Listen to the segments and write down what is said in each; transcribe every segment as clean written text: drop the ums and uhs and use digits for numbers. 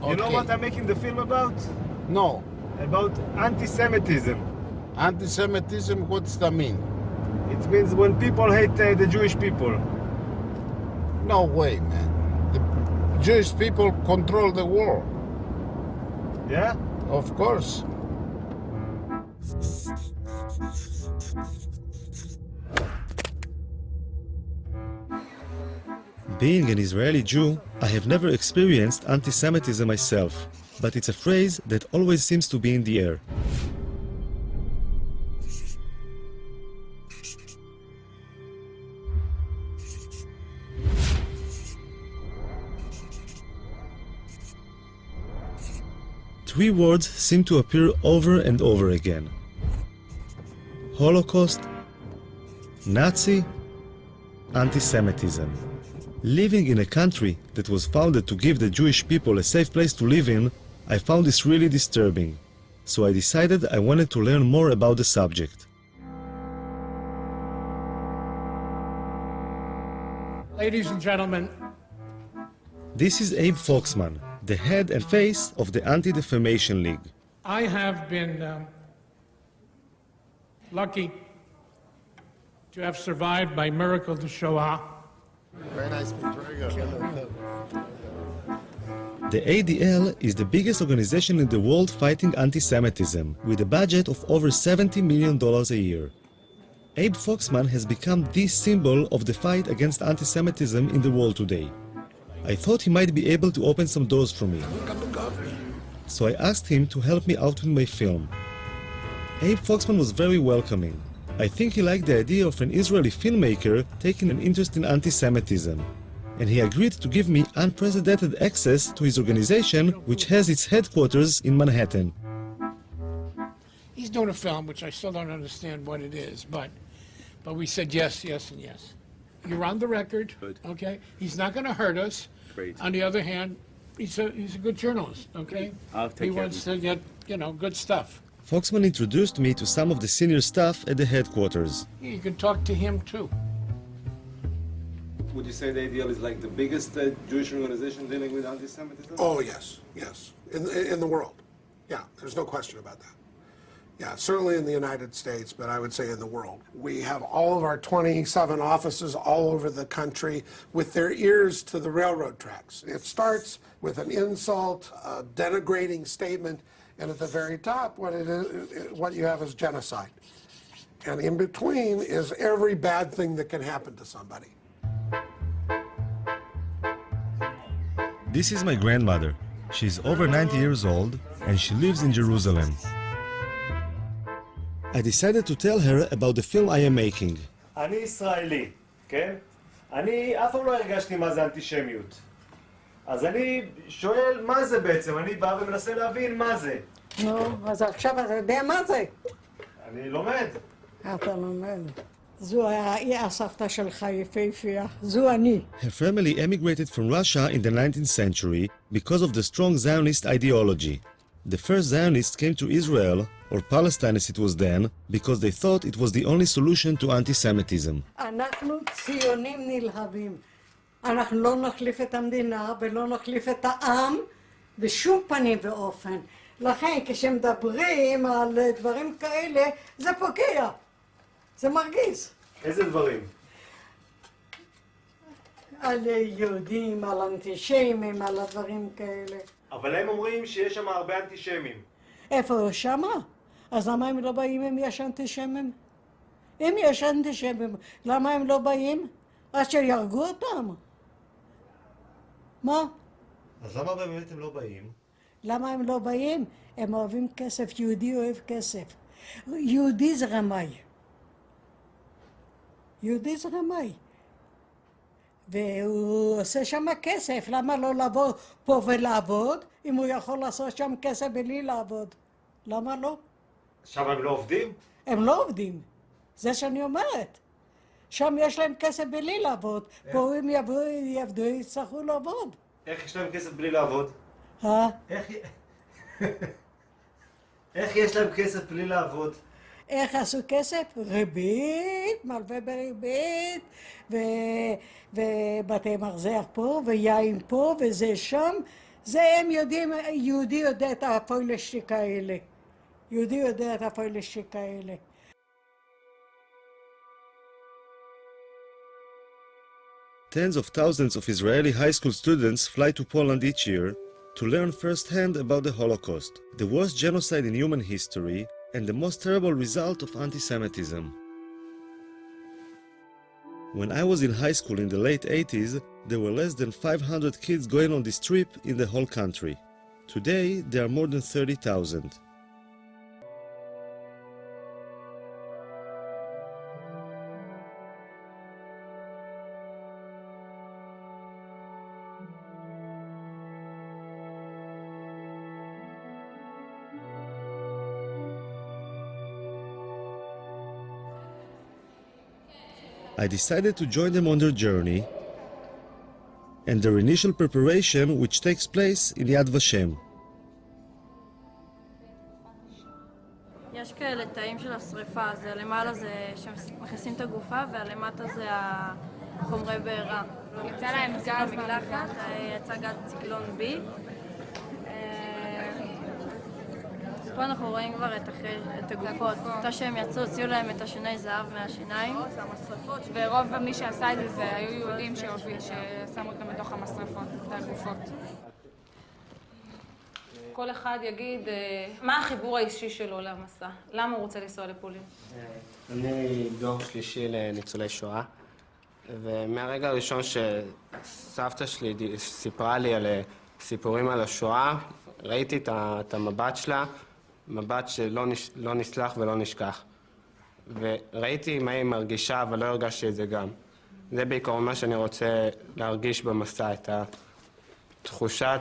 You know what I'm making the film about? No. About anti-Semitism. Anti-Semitism, what does that mean? It means when people hate the Jewish people. No way, man. The Jewish people control the world. Yeah? Of course. Being an Israeli Jew, I have never experienced anti-Semitism myself, but it's a phrase that always seems to be in the air. Three words seem to appear over and over again: Holocaust, Nazi, anti-Semitism. Living in a country that was founded to give the Jewish people a safe place to live in, I found this really disturbing. So I decided I wanted to learn more about the subject. Ladies and gentlemen, This is Abe Foxman, the head and face of the Anti-Defamation League. I have been lucky to have survived by miracle the Shoah. Very nice speech, very good. The ADL is the biggest organization in the world fighting anti-Semitism, with a budget of over $70 million a year. Abe Foxman has become the symbol of the fight against anti-Semitism in the world today. I thought he might be able to open some doors for me. So I asked him to help me out with my film. Abe Foxman was very welcoming. I think he liked the idea of an Israeli filmmaker taking an interest in anti-Semitism. And he agreed to give me unprecedented access to his organization, which has its headquarters in Manhattan. He's doing a film, which I still don't understand what it is, but we said yes, yes, and yes. You're on the record, Good. okay? He's not going to hurt us. Great. On the other hand, he's a good journalist, okay? I'll take He care of wants to get, good stuff. Foxman introduced me to some of the senior staff at the headquarters. You can talk to him, too. Would you say the ADL is like the biggest Jewish organization dealing with anti-Semitism? Oh, yes, yes, in the world. Yeah, there's no question about that. Yeah, certainly in the United States, but I would say in the world. We have all of our 27 offices all over the country with their ears to the railroad tracks. It starts with an insult, a denigrating statement, and at the very top, what you have is genocide. And in between is every bad thing that can happen to somebody. This is my grandmother. She's over 90 years old and she lives in Jerusalem. I decided to tell her about the film I am making. אני ישראלי, כן? אני אף פעם לא הרגשתי מה זה אנטישמיות. אז אני שואל מה זה בעצם, אני בא ומנסה להבין מה זה. נו, אז עכשיו אתה יודע מה זה? אני לומד. אתה לומד. זו הסבתא שלך יפהפייה, זו אני. Her family emigrated from Russia in the 19th century because of the strong Zionist ideology. The first Zionists came to Israel, or Palestine as it was then, because they thought it was the only solution to anti-Semitism. אנחנו ציונים נלהבים. אנחנו לא נחליף את המדינה ולא נחליף את העם בשום פנים ואופן. לכן כשמדברים על דברים כאלה, זה פוגע. זה מרגיז. איזה דברים? על יהודים, על אנטישמים, על הדברים כאלה. אבל הם אומרים שיש שם הרבה אנטישמים. איפה שמה? אז למה הם לא באים אם יש אנטישמים? אם יש אנטישמים, למה הם לא באים? עד שירגו אותם. מה? אז למה באמת הם לא באים? למה הם לא באים? הם אוהבים כסף, יהודי אוהב כסף. יהודי זה רמאי. יהודי זה רמאי. והוא עושה שם כסף, למה לא לבוא פה ולעבוד, אם הוא יכול לעשות שם כסף בלי לעבוד? למה לא? שם הם לא עובדים? הם לא עובדים, זה שאני אומרת. שם יש להם כסף בלי לעבוד, פה אם יעבדו, יצטרכו לעבוד. איך יש להם כסף בלי לעבוד? איך יש להם כסף בלי לעבוד? איך עשו כסף? ריבית, מלווה בריבית, ובתי מרזח פה, ויין פה, וזה שם, זה הם יודעים, יהודי יודע את הפוילשטיק האלה. יהודי יודע את הפוילשטיק האלה. Tens of thousands of Israeli high school students fly to Poland each year to learn firsthand about the Holocaust, the worst genocide in human history and the most terrible result of anti-Semitism. When I was in high school in the late 80s, there were less than 500 kids going on this trip in the whole country. Today, there are more than 30,000. I decided to join them on their journey and their initial preparation, which takes place in Yad Vashem. יש כאלה תאים של השריפה, זה למעלה זה שמכניסים את הגופה והלמטה זה החומרי בעירה. יצא להם גז במקלחת, יצא גז ציקלון B. פה אנחנו רואים כבר את הגופות. אותה שהם יצאו, הוציאו להם את השיני זהב מהשיניים. ורוב מי שעשה את זה היו יהודים ששמו אותם בתוך המשרפות, את הגופות. כל אחד יגיד מה החיבור האישי שלו למסע, למה הוא רוצה לנסוע לפולין. אני דור שלישי לניצולי שואה, ומהרגע הראשון שסבתא שלי סיפרה לי על סיפורים על השואה, ראיתי את המבט שלה, מבט שלא נסלח ולא נשכח. וראיתי מה היא מרגישה, אבל לא הרגשתי את זה גם. זה בעיקרון מה שאני רוצה להרגיש במסע, את התחושה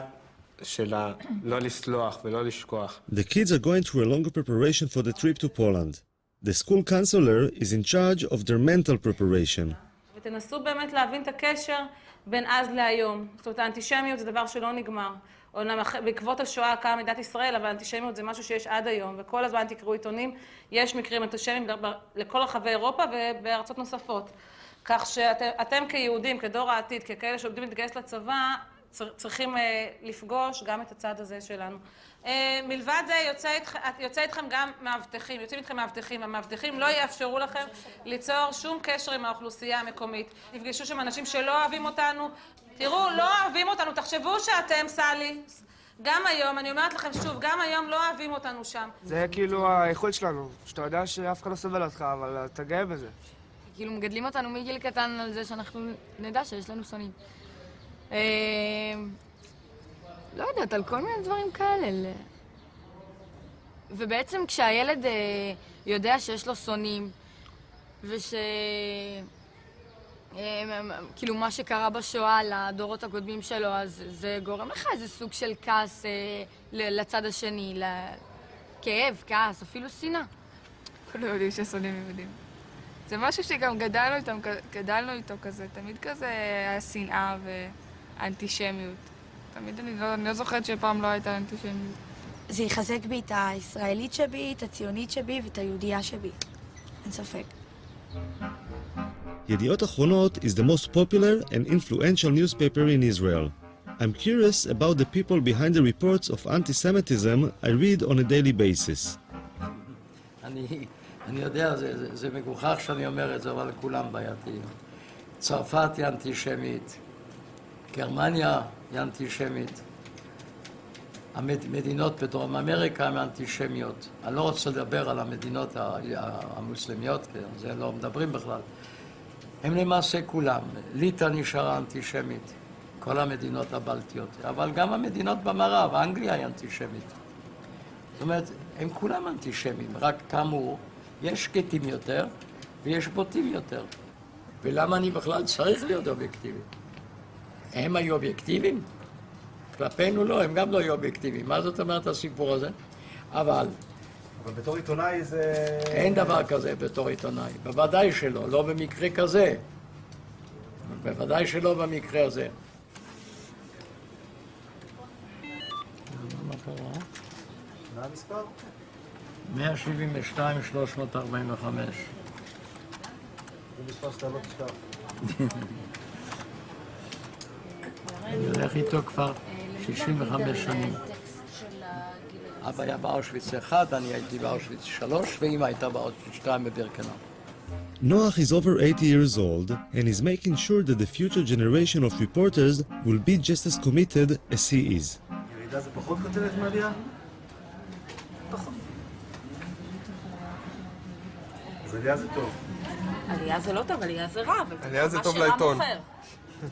של לא לסלוח ולא לשכוח. The kids are going through a longer preparation for the trip to Poland. The school counselor is in charge of their mental preparation. ותנסו באמת להבין את הקשר בין אז להיום. זאת אומרת, האנטישמיות זה דבר שלא נגמר. בעקבות השואה קמה מדינת ישראל, אבל האנטישמיות זה משהו שיש עד היום, וכל הזמן תקראו עיתונים, יש מקרים אנטישמיים לכל רחבי אירופה ובארצות נוספות. כך שאתם כיהודים, כדור העתיד, ככאלה שעובדים להתגייס לצבא, צריכים לפגוש גם את הצד הזה שלנו. מלבד זה יוצא איתכם גם מאבטחים, יוצאים איתכם מאבטחים. המאבטחים לא יאפשרו לכם ליצור שום קשר עם האוכלוסייה המקומית. תפגשו שם אנשים שלא אוהבים אותנו. תראו, לא אוהבים אותנו, תחשבו שאתם, סלי, גם היום, אני אומרת לכם שוב, גם היום לא אוהבים אותנו שם. זה כאילו האיכות שלנו, שאתה יודע שאף אחד לא סובל אותך, אבל אתה גאה בזה. כאילו מגדלים אותנו מגיל קטן על זה שאנחנו נדע שיש לנו שונאים. לא יודעת, על כל מיני דברים כאלה. ובעצם כשהילד יודע שיש לו שונאים, כאילו מה שקרה בשואה לדורות הקודמים שלו, אז זה גורם לך איזה סוג של כעס לצד השני, כאב, כעס, אפילו שנאה. כולנו יודעים ששונאים יהודים. זה משהו שגם גדלנו איתו כזה, תמיד כזה היה שנאה ואנטישמיות. תמיד אני לא זוכרת שפעם לא הייתה אנטישמיות. זה יחזק בי את הישראלית שבי, את הציונית שבי ואת היהודייה שבי. אין ספק. Yediot Achronot is the most popular and influential newspaper in Israel. I'm curious about the people behind the reports of anti-Semitism I read on a daily basis. אני יודע, זה מגוחך שאני אומר את זה, אבל כולם בעייתיים. צרפת היא אנטישמית, גרמניה היא אנטישמית, המדינות בדרום אמריקה הן אנטישמיות. אני לא רוצה לדבר על המדינות המוסלמיות, זה לא מדברים בכלל. הם למעשה כולם. ליטא נשארה אנטישמית, כל המדינות הבלטיות, אבל גם המדינות במערב, אנגליה היא אנטישמית. זאת אומרת, הם כולם אנטישמים, רק כאמור, יש שקטים יותר ויש בוטים יותר. ולמה אני בכלל צריך להיות אובייקטיבי? הם היו אובייקטיביים? כלפינו לא, הם גם לא היו אובייקטיביים. מה זאת אומרת הסיפור הזה? אבל בתור עיתונאי זה... אין דבר כזה בתור עיתונאי. בוודאי שלא, לא במקרה כזה. בוודאי שלא במקרה הזה. מה קרה? מה המספר? 172,345. זה מספר שאתה לא תשכח. אני הולך איתו כבר 65 שנים. אבא היה באושוויץ 1, אני הייתי באושוויץ 3, ואמא הייתה באושוויץ 2 בבירקנאו. Noach is over 80 years old and is making sure that the future generation of reporters will be just as committed as he is. ירידה זה פחות כותרת מעלייה? פחות. אז עלייה זה טוב. עלייה זה לא טוב, עלייה זה רע. עלייה זה טוב לעיתון.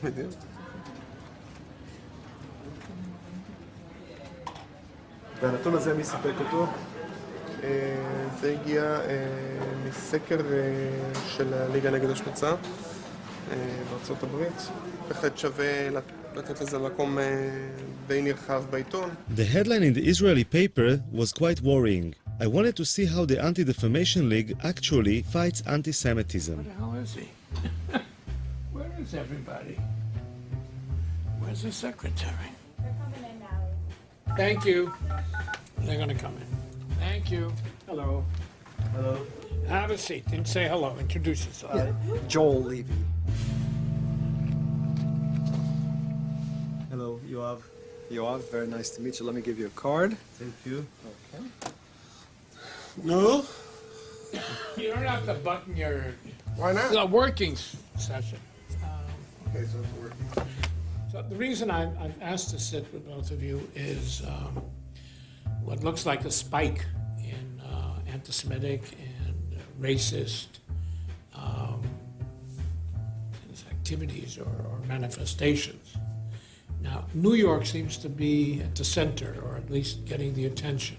בדיוק. והנתון הזה מי סיפק אותו? זה הגיע מסקר של הליגה נגד השמצה בארצות הברית. בהחלט שווה לתת לזה מקום די נרחב בעיתון. The headline in the Israeli paper was quite worrying. I wanted to see how the Anti-Defamation League actually fights anti-Semitism. Where the hell is he? Where is everybody? Where's the secretary? They're coming in now. Thank you. They're gonna come in. Thank you. Hello. Hello. Have a seat and say hello. Introduce yourself. Joel Levy. Hello, Yoav. Yoav, very nice to meet you. Let me give you a card. Thank you. Okay. No? You don't have to button your... Why not? It's a working session. Okay, so it's working. So the reason I'm asked to sit with both of you is what looks like a spike in anti-Semitic and racist activities or manifestations. Now, New York seems to be at the center, or at least getting the attention.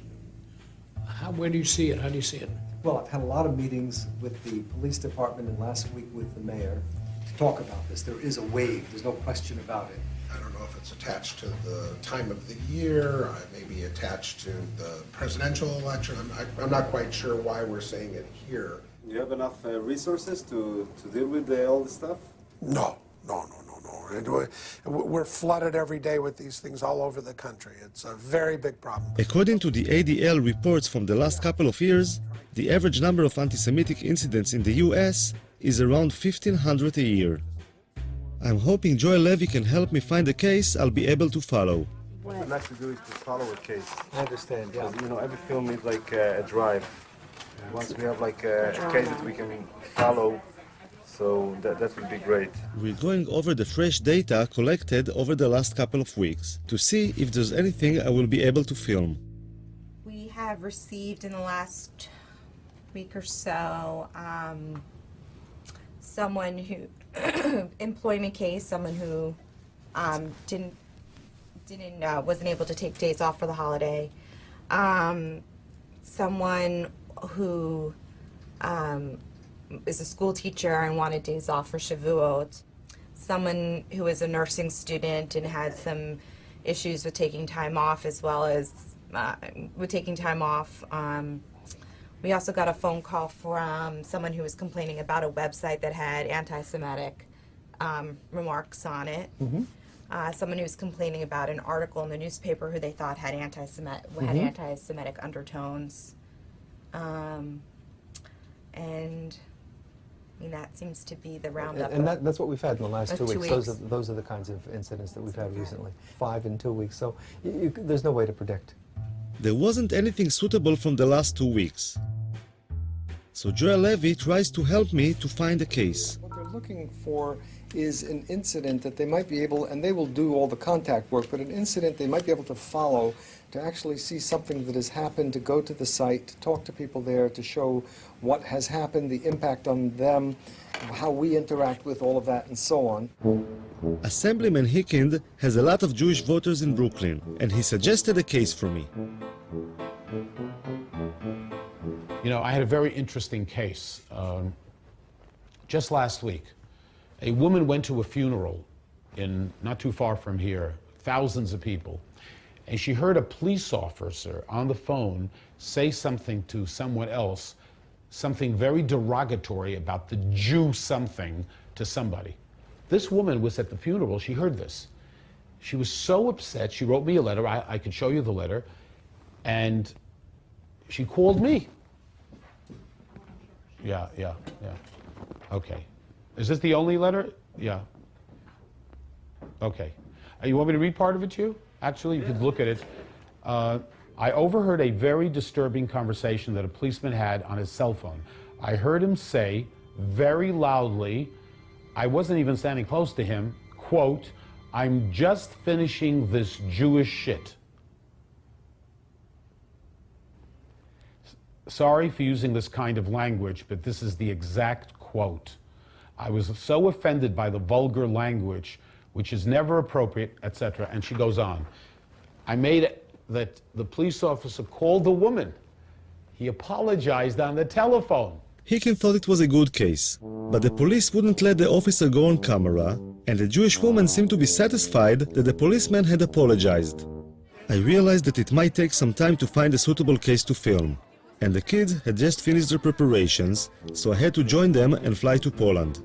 Where do you see it? How do you see it? Well, I've had a lot of meetings with the police department and last week with the mayor to talk about this. There is a wave. There's no question about it. I don't know if it's attached to the time of the year, maybe attached to the presidential election. I'm not quite sure why we're saying it here. Do you have enough resources to deal with all this stuff? No. We're flooded every day with these things all over the country. It's a very big problem. According to the ADL reports from the last couple of years, the average number of anti-Semitic incidents in the US is around 1,500 a year. I'm hoping Joel Levy can help me find a case I'll be able to follow. What I'd like to do is to follow a case. I understand, yeah. Because, every film is like a drive. Once we have like a case that we can follow, so that would be great. We're going over the fresh data collected over the last couple of weeks to see if there's anything I will be able to film. We have received in the last week or so someone who employment case, someone who wasn't able to take days off for the holiday, someone who is a school teacher and wanted days off for Shavuot, someone who is a nursing student and had some issues with taking time off as well as with taking time off. We also got a phone call from someone who was complaining about a website that had anti-Semitic remarks on it. Mm-hmm. Someone who was complaining about an article in the newspaper who they thought had anti-Semitic undertones. And that seems to be the roundup. And that's what we've had in the last 2 weeks. 2 weeks. Those are the kinds of incidents that we've had recently. 5 in 2 weeks. So there's no way to predict. There wasn't anything suitable from the last 2 weeks. So Joel Levy tries to help me to find a case. What they're looking for is an incident that they might be able, and they will do all the contact work, but an incident they might be able to follow, to actually see something that has happened, to go to the site, to talk to people there, to show what has happened, the impact on them, how we interact with all of that, and so on. Assemblyman Hickind has a lot of Jewish voters in Brooklyn, and he suggested a case for me. I had a very interesting case. Just last week, a woman went to a funeral not too far from here, thousands of people, and she heard a police officer on the phone say something to someone else, something very derogatory about the Jew something to somebody. This woman was at the funeral, she heard this. She was so upset, she wrote me a letter, I could show you the letter, and she called me. Yeah. Okay. Is this the only letter? Yeah. Okay. You want me to read part of it to you? Actually, you could look at it. I overheard a very disturbing conversation that a policeman had on his cell phone. I heard him say very loudly, I wasn't even standing close to him, quote, "I'm just finishing this Jewish shit." Sorry for using this kind of language, but this is the exact quote. I was so offended by the vulgar language, which is never appropriate, etc. And she goes on. I made it that the police officer called the woman. He apologized on the telephone. Hicken thought it was a good case, but the police wouldn't let the officer go on camera, and the Jewish woman seemed to be satisfied that the policeman had apologized. I realized that it might take some time to find a suitable case to film, and the kids had just finished their preparations, so I had to join them and fly to Poland.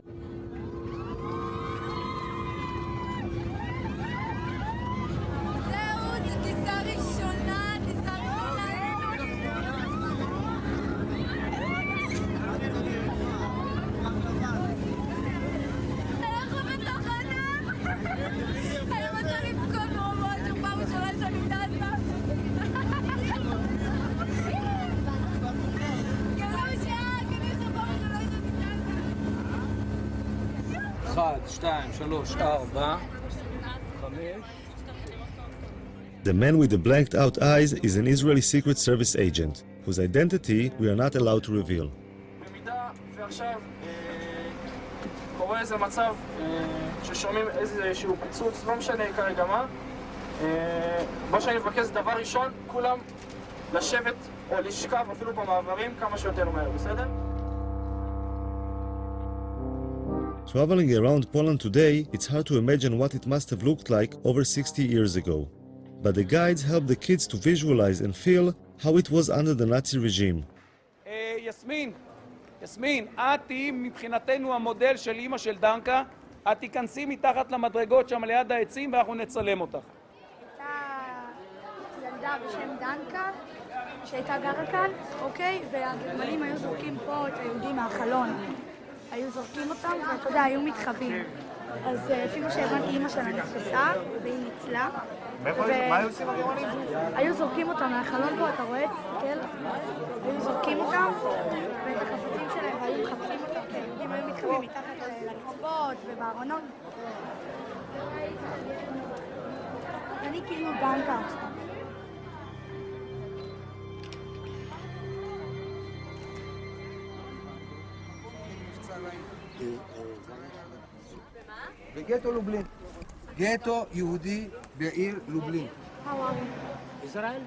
The man with the blanked out eyes is an Israeli Secret Service agent, whose identity we are not allowed to reveal. במידה ועכשיו קורה איזה מצב ששומעים איזשהו פיצוץ, לא משנה כרגע מה, מה שאני מבקש זה דבר ראשון, כולם לשבת או לשכב אפילו במעברים כמה שיותר מהר, בסדר? Traveling around Poland today, it's hard to imagine what it must have looked like over 60 years ago. But the guides help the kids to visualize and feel how it was under the Nazi regime. יסמין, את תהיי מבחינתנו המודל של אמא של דנקה, את תיכנסי מתחת למדרגות שם ליד העצים ואנחנו נצלם אותך. הייתה ילדה בשם דנקה שהייתה גרה כאן, אוקיי? והגרמנים היו זורקים פה את היהודים מהחלון. היו זורקים אותם, ואתה יודע, היו מתחבאים. אז לפי מה שהבנתי, אמא שלה נתפסה, והיא ניצלה. מה היו עושים הגרמנים? היו זורקים אותם מהחלון פה, אתה רואה את כן? היו זורקים אותם, ואת החפצים שלהם, והיו מחפשים אותם, כי היהודים היו מתחבאים מתחת לרצפות ובארונות. אני כאילו דנקה עכשיו. בגטו לובלין. גטו יהודי בעיר לובלין. Izrael?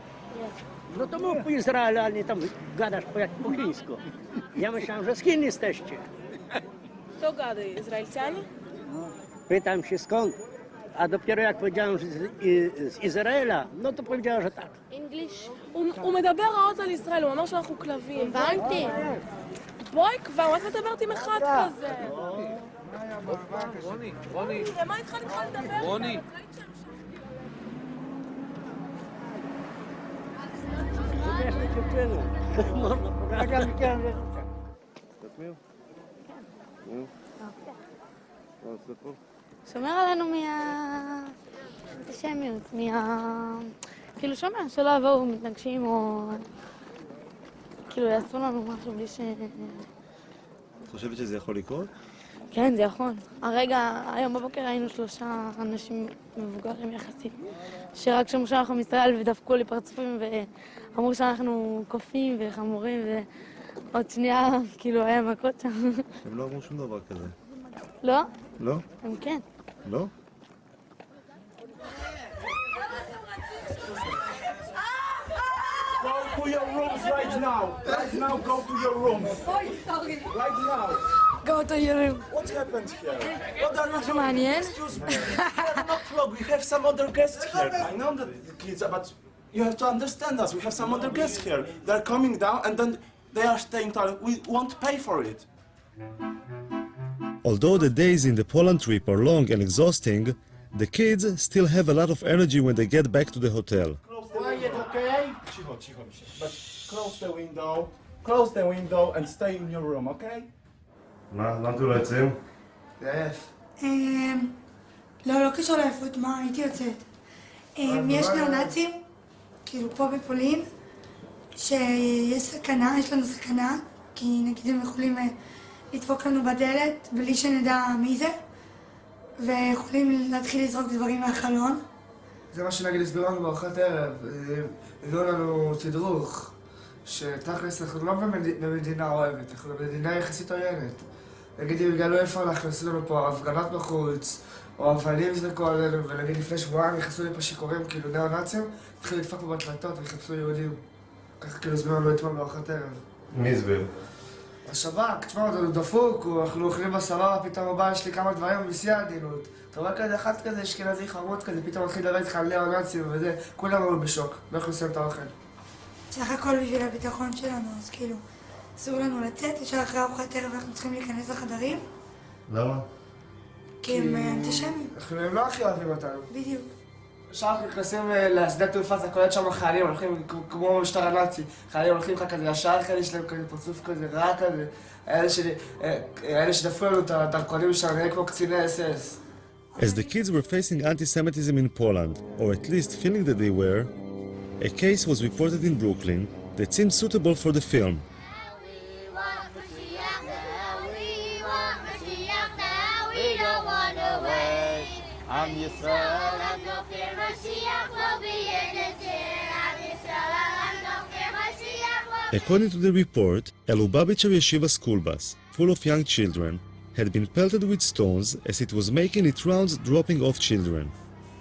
No to mów po Izraelu, a nie tam gadasz jak po chińsku. Ja myślałem, że z Chin jesteście. Kto gada? Izraelcianie? Pytam się skąd, a dopiero jak powiedziałem, że z Izraela, no to powiedziała, że tak. English? הוא מדבר רעות על ישראל, הוא אמר שאנחנו כלבים. הבנתי. בואי כבר, מה את מדברת עם אחד כזה? רוני. למה התחלת לדבר? רוני. שומר עלינו מהאנטישמיות, כאילו שומר, שלא יבואו מתנגשים או כאילו יעשו לנו משהו בלי ש... את חושבת שזה יכול לקרות? כן, זה יכול. הרגע, היום בבוקר היינו 3 אנשים מבוגרים יחסית, שרק שמעו שאנחנו מישראל ודפקו לי פרצופים ואמרו שאנחנו קופים וחמורים ועוד שנייה כאילו היה מכות שם. הם לא אמרו שום דבר כזה. לא? לא? הם כן. לא? Go to your rooms right now. Right now, go to your rooms. Right now. Go to your room. What happened here? What are you doing? מעניין. Excuse me. We are not wrong. We have some other guests here. I know that the kids, but you have to understand us. We have some other guests here. They are coming down and then they are staying there. We won't pay for it. Although the days in the Poland trip are long and exhausting, the kids still have a lot of energy when they get back to the hotel. Quiet, okay? Cicho, cicho. But close the window and stay in your room, okay? מה? למה אתם לא יוצאים? Yes. לא קשור לעייפות, מה, הייתי יוצאת. יש ניאו-נאצים, כאילו פה בפולין, שיש סכנה, יש לנו סכנה, כי נגיד הם יכולים לדפוק לנו בדלת בלי שנדע מי זה, ויכולים להתחיל לזרוק דברים מהחלון. זה מה שנגיד הסבירו לנו בארוחת ערב, הביאו לנו תדרוך, שתכלס אנחנו לא במדינה אוהבת, אנחנו במדינה יחסית עוינת. נגיד אם יגלו איפה אנחנו עשו לנו פה הפגנות בחוץ, או אבנים זרקו עלינו, ונגיד לפני שבועיים נכנסו לי פה שיכורים, כאילו ניאו-נאצים, התחילו לדפוק פה בדלתות וחיפשו יהודים. ככה כאילו הסבירו לנו אתמול בארוחת ערב. מי הסביר? השב"כ, תשמע, הוא דפוק, אנחנו אוכלים בסבבה, פתאום הבא יש לי כמה דברים בשיא העדינות. אתה רואה כזה, אחד כזה, אשכנזי חמוד כזה, פתאום מתחיל לדבר איתך על ניאו-נאצים וזה, כולם היו בשוק, לא יכולים לסיים את האוכל. סך הכל בשביל הביטחון שלנו, אז כאילו, אסור לנו לצאת, ישר אחרי ארוחת ערב אנחנו צריכים להיכנס לחדרים. למה? כי הם אנטישמים. הם לא הכי אוהבים אותנו. בדיוק. ישר אנחנו נכנסים לשדה תעופה, זה כולל שם חיילים, הולכים כמו במשטר הנאצי. חיילים הולכים לך כזה, ישר כאלה שלהם כזה, פרצוף כזה, רע כזה. האלה שדפקו לנו את הדרכונים שלנו, נראה כמו קציני אס-אס. As the kids were facing anti-Semitism in Poland, or at least feeling that they were, a case was reported in Brooklyn that seemed suitable for the film. According to the report, a Lubavitcher Yeshiva school bus, full of young children, had been pelted with stones as it was making its rounds dropping off children.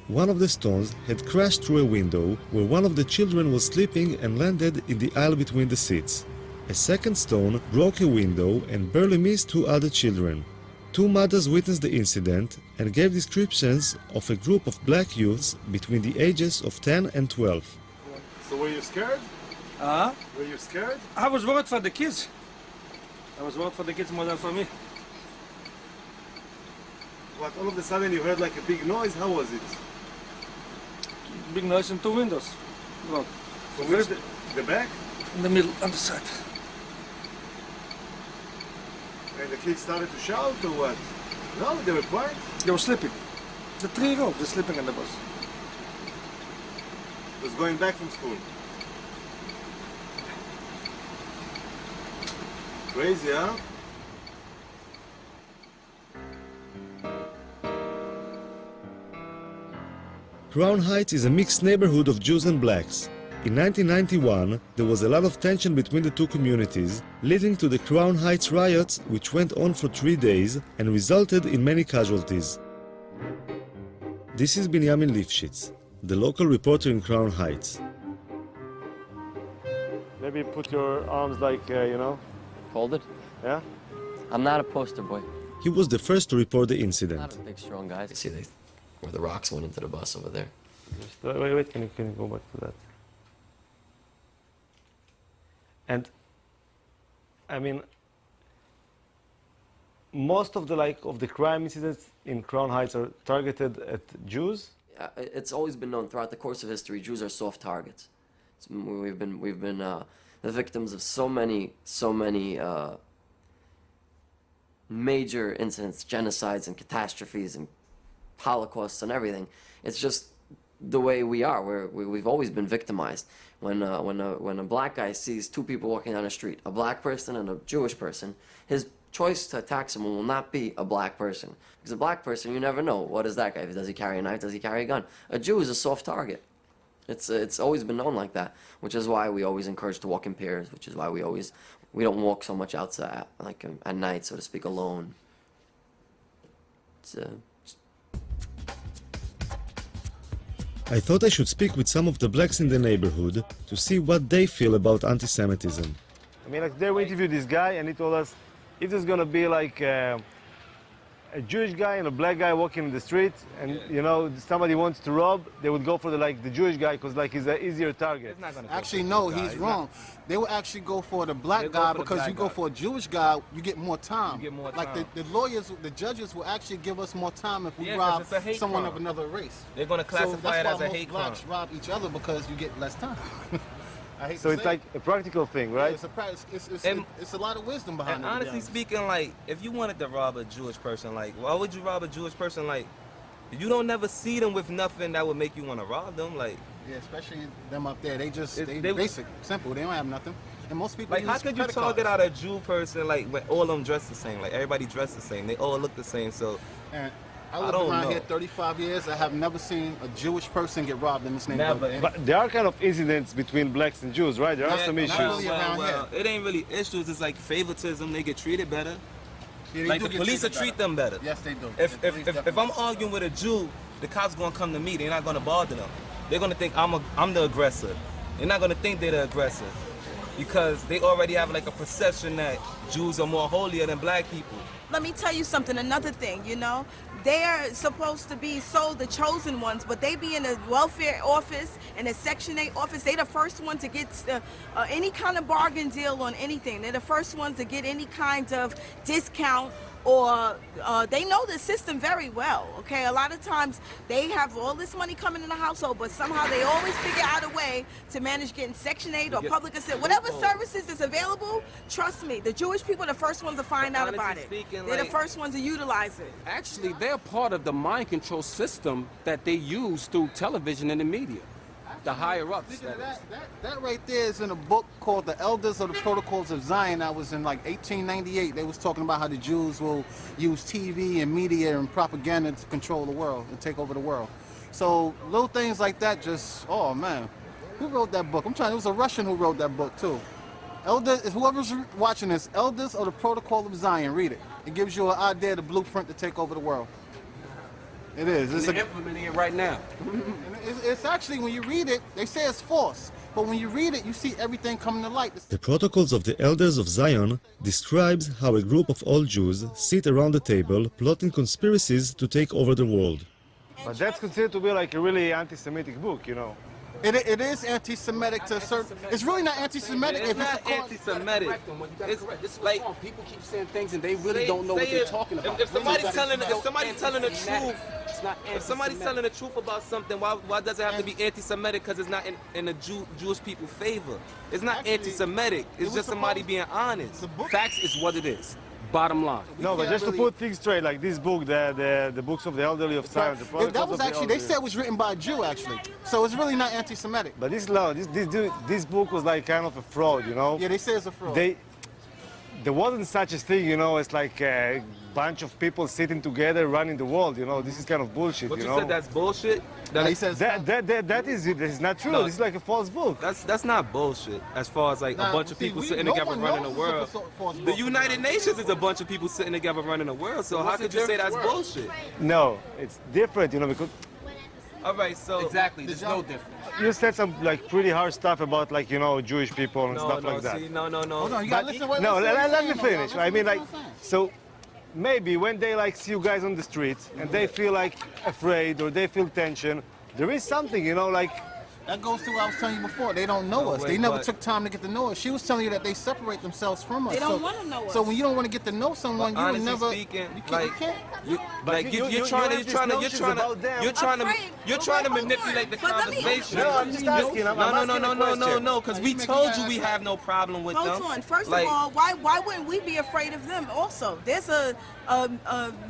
One of the stones had crashed through a window where one of the children was sleeping and landed in the aisle between the seats. A second stone broke a window and barely missed two other children. Two mothers witnessed the incident and gave descriptions of a group of black youths between the ages of 10 and 12. So were you scared? Were you scared? I was worried for the kids. I was worried for the kids more than for me. What, all of a sudden you heard like a big noise? How was it? Big noise in two windows. Look. So where's the back? In the middle, on the side. And the kids started to shout or what? No, they were quiet? They were sleeping. The 3-year-old, they're sleeping on the bus. Was going back from school. Crazy, huh? Crown Heights is a mixed neighborhood of Jews and blacks. In 1991, there was a lot of tension between the two communities, leading to the Crown Heights riots, which went on for 3 days and resulted in many casualties. This is Binyamin Lifshitz, the local reporter in Crown Heights. Maybe put your arms like, Folded? Yeah? I'm not a poster boy. He was the first to report the incident. Not a big, strong guy. See, where the rocks went into the bus over there. Wait, can you go back to that? And, I mean, most of the crime incidents in Crown Heights are targeted at Jews? It's always been known throughout the course of history, Jews are soft targets. We've been the victims of so many major incidents, genocides and catastrophes and Holocausts and everything. It's just the way we are. We've always been victimized. When a black guy sees two people walking down the street, a black person and a Jewish person, his choice to attack someone will not be a black person. Because a black person, you never know. What is that guy? Does he carry a knife? Does he carry a gun? A Jew is a soft target. It's always been known like that, which is why we always encourage to walk in pairs, which is why we don't walk so much outside, like at night, so to speak, alone. I thought I should speak with some of the blacks in the neighborhood to see what they feel about anti-Semitism. I mean, like, there we interviewed this guy, and he told us, if there's gonna be like a Jewish guy and a black guy walking in the street, and somebody wants to rob, they would go for the Jewish guy because he's an easier target. Actually, no, he's wrong. They will actually go for the black guy because you go for a Jewish guy, you get more time. Like the lawyers, the judges will actually give us more time if we rob someone of another race. They're going to classify it as a hate crime. Blacks rob each other because you get less time. So it's like a practical thing, right? Yeah, it's a lot of wisdom behind it. And honestly speaking, like, if you wanted to rob a Jewish person, like, why would you rob a Jewish person, like, You don't never see them with nothing that would make you want to rob them. Like, yeah, especially them up there. They basic, simple. They don't have nothing. And most people like, use how could you credit target cards. out a Jew person like when all of them dress the same? Like everybody dressed the same. They all look the same. So And I I lived don't around know. here 35 years. I have never seen a Jewish person get robbed in this neighborhood. But there are kind of incidents between blacks and Jews, right? There are some issues. Well, it ain't really issues. It's like favoritism. They get treated better. Yeah, they Like do the get police will treated treat them better. Yes, they do. If I'm arguing with a Jew, the cops gonna come to me. They're not gonna bother them. They're gonna think I'm the aggressor. They're not gonna think they're the aggressor because they already have like a perception that Jews are more holier than black people. Let me tell you something, another thing, you know. They are supposed to be the chosen ones, but they be in the welfare office and the Section 8 office. They the first one to get any kind of bargain deal on anything. They're the first ones to get any kind of discount, or they know the system very well, okay? A lot of times they have all this money coming in the household, but somehow they always figure out a way to manage getting Section 8 or public assistance. Whatever services is available, trust me, the Jewish people are the first ones to find out about it. They're the first ones to utilize it. Actually, they're part of the mind control system that they use through television and the media. The higher ups. Speaking of that right there is in a book called The Elders of the Protocols of Zion. That was in like 1898. They was talking about how the Jews will use TV and media and propaganda to control the world and take over the world. So little things like that just, oh man. Who wrote that book? It was a Russian who wrote that book too. Whoever's watching this, Elders of the Protocol of Zion, read it. It gives you an idea, the blueprint to take over the world. It is. They're implementing it right now. It's actually, when you read it, they say it's false. But when you read it, you see everything coming to light. The Protocols of the Elders of Zion describes how a group of old Jews sit around the table plotting conspiracies to take over the world. But that's considered to be like a really anti-Semitic book, you know. It is anti-Semitic to a certain. It's really not anti-Semitic. It's not anti-Semitic. It's like people keep saying things and they really don't know what they're talking about. If somebody's telling the truth, if somebody's telling the truth about something, why does it have to be anti-Semitic? Because it's not in the Jewish people's favor. It's not anti-Semitic. It's just somebody being honest. Facts is what it is. Bottom line. No, but just to put things straight, like this book, the books of the elderly of Zion, the Protocols That was of the actually, they elderly. said it was written by a Jew actually. So it's really not anti-Semitic. But this book was like kind of a fraud, you know? Yeah, they say it's a fraud. There wasn't such a thing, you know, it's like a bunch of people sitting together running the world, you know? This is kind of bullshit, But you you know? said that's bullshit? That is not true. No. This is like a false book. That's not bullshit. As far as like a bunch of people sitting together running the world. The United Nations is a bunch of people sitting together running the world. So how could you say that's bullshit? No, it's different, you know, because All right, so exactly, there's no difference. you said some like pretty hard stuff about like, you know, Jewish people and stuff like that. No. Hold on, you gotta listen. Let me finish. I mean, like, so maybe when they like see you guys on the streets and they feel like afraid or they feel tension, there is something, you know, like. That goes to what I was telling you before. They don't know us. They never took time to get to know us. She was telling you that they separate themselves from us. They don't want to know us. So when you don't want to get to know someone, you would never. Speaking, you can't. you're trying to manipulate the conversation. No, I'm just asking. No, because we told you we have no problem with them. Hold on. First of all, why wouldn't we be afraid of them also? There's a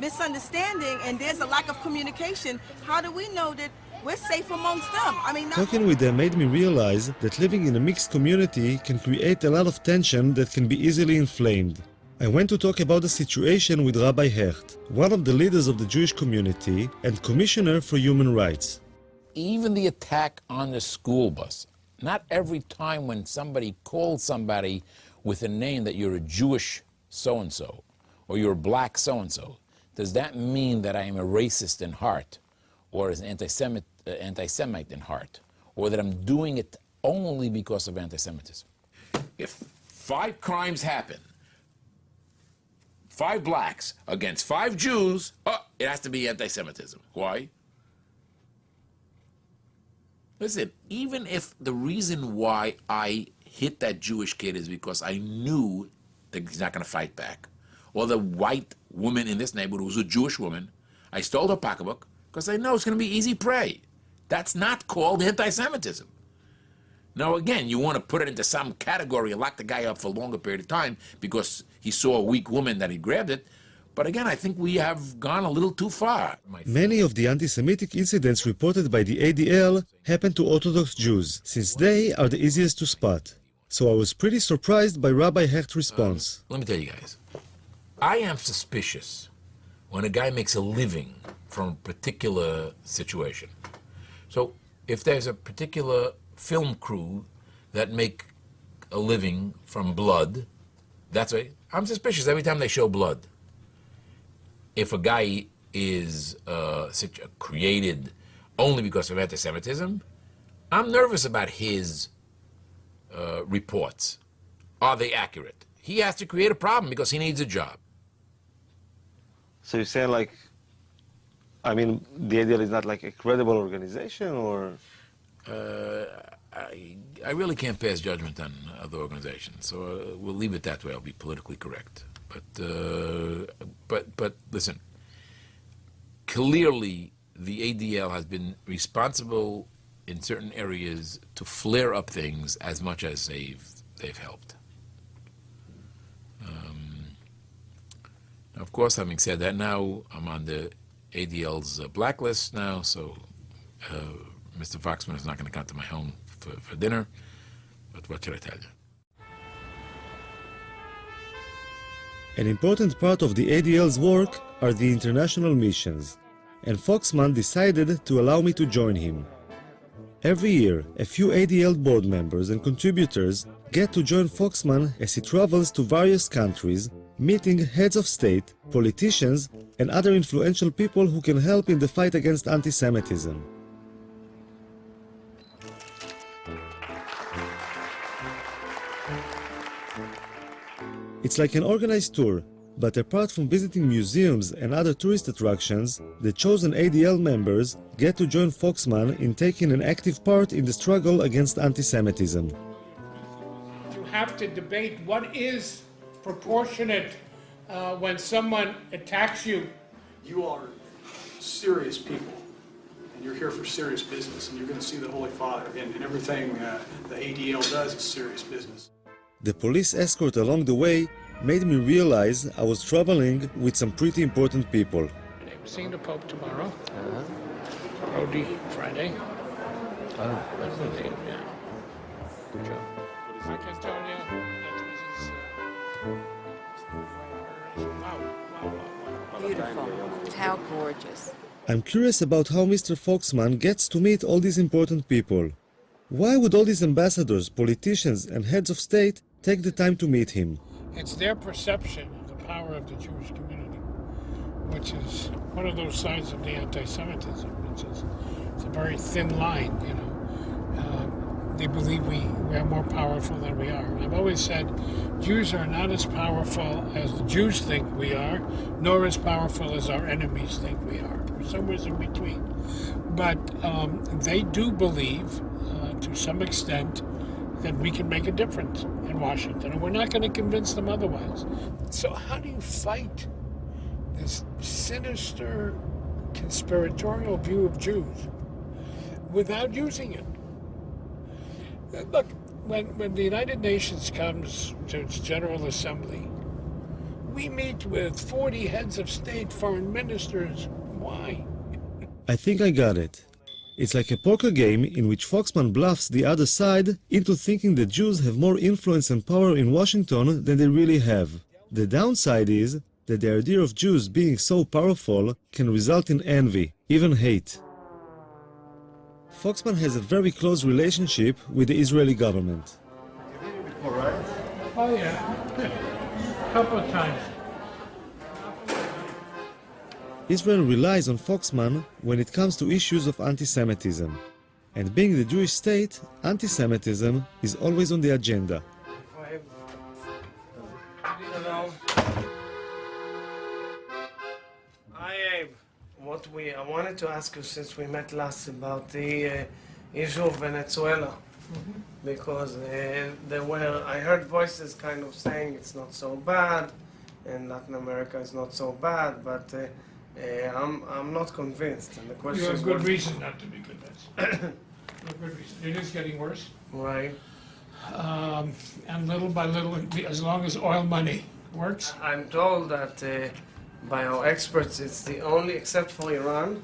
misunderstanding and there's a lack of communication. How do we know that we're safe amongst them? I mean, Talking with them made me realize that living in a mixed community can create a lot of tension that can be easily inflamed. I went to talk about the situation with Rabbi Hecht, one of the leaders of the Jewish community and Commissioner for Human Rights. Even the attack on the school bus. Not every time when somebody calls somebody with a name that you're a Jewish so-and-so or you're a black so-and-so, does that mean that I am a racist in heart or as an anti-Semite in heart, or that I'm doing it only because of anti-Semitism? If 5 crimes happen, 5 blacks against 5 Jews, it has to be anti-Semitism. Why? Listen, even if the reason why I hit that Jewish kid is because I knew that he's not going to fight back, or the white woman in this neighborhood who's a Jewish woman, I stole her pocketbook because I know it's going to be easy prey. That's not called anti-Semitism. Now, again, you want to put it into some category and lock the guy up for a longer period of time because he saw a weak woman that he grabbed it, But again, I think we have gone a little too far. Many of the anti-Semitic incidents reported by the ADL happen to Orthodox Jews, since they are the easiest to spot. So I was pretty surprised by Rabbi Hecht's response. Let me tell you guys, I am suspicious when a guy makes a living from a particular situation. So if there's a particular film crew that make a living from blood, that's right. I'm suspicious every time they show blood. If a guy is created only because of anti-Semitism, I'm nervous about his reports. Are they accurate? He has to create a problem because he needs a job. So you're saying, like, I mean, the ADL is not like a credible organization, or? I really can't pass judgment on other organizations, so we'll leave it that way. I'll be politically correct. But listen, clearly the ADL has been responsible in certain areas to flare up things as much as they've helped. Of course, having said that, now I'm on the ADL's blacklist now, so Mr. Foxman is not going to come to my home for dinner, but what should I tell you? An important part of the ADL's work are the international missions, and Foxman decided to allow me to join him. Every year, a few ADL board members and contributors get to join Foxman as he travels to various countries, meeting heads of state, politicians, and other influential people who can help in the fight against anti-Semitism. It's like an organized tour, but apart from visiting museums and other tourist attractions, the chosen ADL members get to join Foxman in taking an active part in the struggle against anti-Semitism. You have to debate what is proportionate when someone attacks you. You are serious people, and you're here for serious business, and you're going to see the Holy Father, and everything the ADL does is serious business. The police escort along the way made me realize I was traveling with some pretty important people. I'm seeing the Pope tomorrow. Brody Friday. That's the name, yeah. Good job. I can tell you that beautiful. How gorgeous. I'm curious about how Mr. Foxman gets to meet all these important people. Why would all these ambassadors, politicians, and heads of state take the time to meet him? It's their perception of the power of the Jewish community, which is one of those sides of the anti-Semitism, which is it's a very thin line, you know. They believe we are more powerful than we are. I've always said Jews are not as powerful as the Jews think we are, nor as powerful as our enemies think we are. We're somewhere in between. But they do believe, to some extent, that we can make a difference in Washington, and we're not going to convince them otherwise. So how do you fight this sinister, conspiratorial view of Jews without using it? Look, when the United Nations comes to its General Assembly, we meet with 40 heads of state, foreign ministers. Why? I think I got it. It's like a poker game in which Foxman bluffs the other side into thinking the Jews have more influence and power in Washington than they really have. The downside is that the idea of Jews being so powerful can result in envy, even hate. Foxman has a very close relationship with the Israeli government. All right. Oh, yeah. A couple of times. Israel relies on Foxman when it comes to issues of anti-Semitism. And being the Jewish state, anti-Semitism is always on the agenda. Hello. Hi, Abe. I wanted to ask you, since we met last, about the issue of Venezuela. Because I heard voices kind of saying it's not so bad, and Latin America is not so bad, but I'm not convinced. And the question You is have good what- reason not to be convinced. You have good reason. It is getting worse. Right. And little by little, as long as oil money works. I'm told that by our experts, it's the only, except for Iran,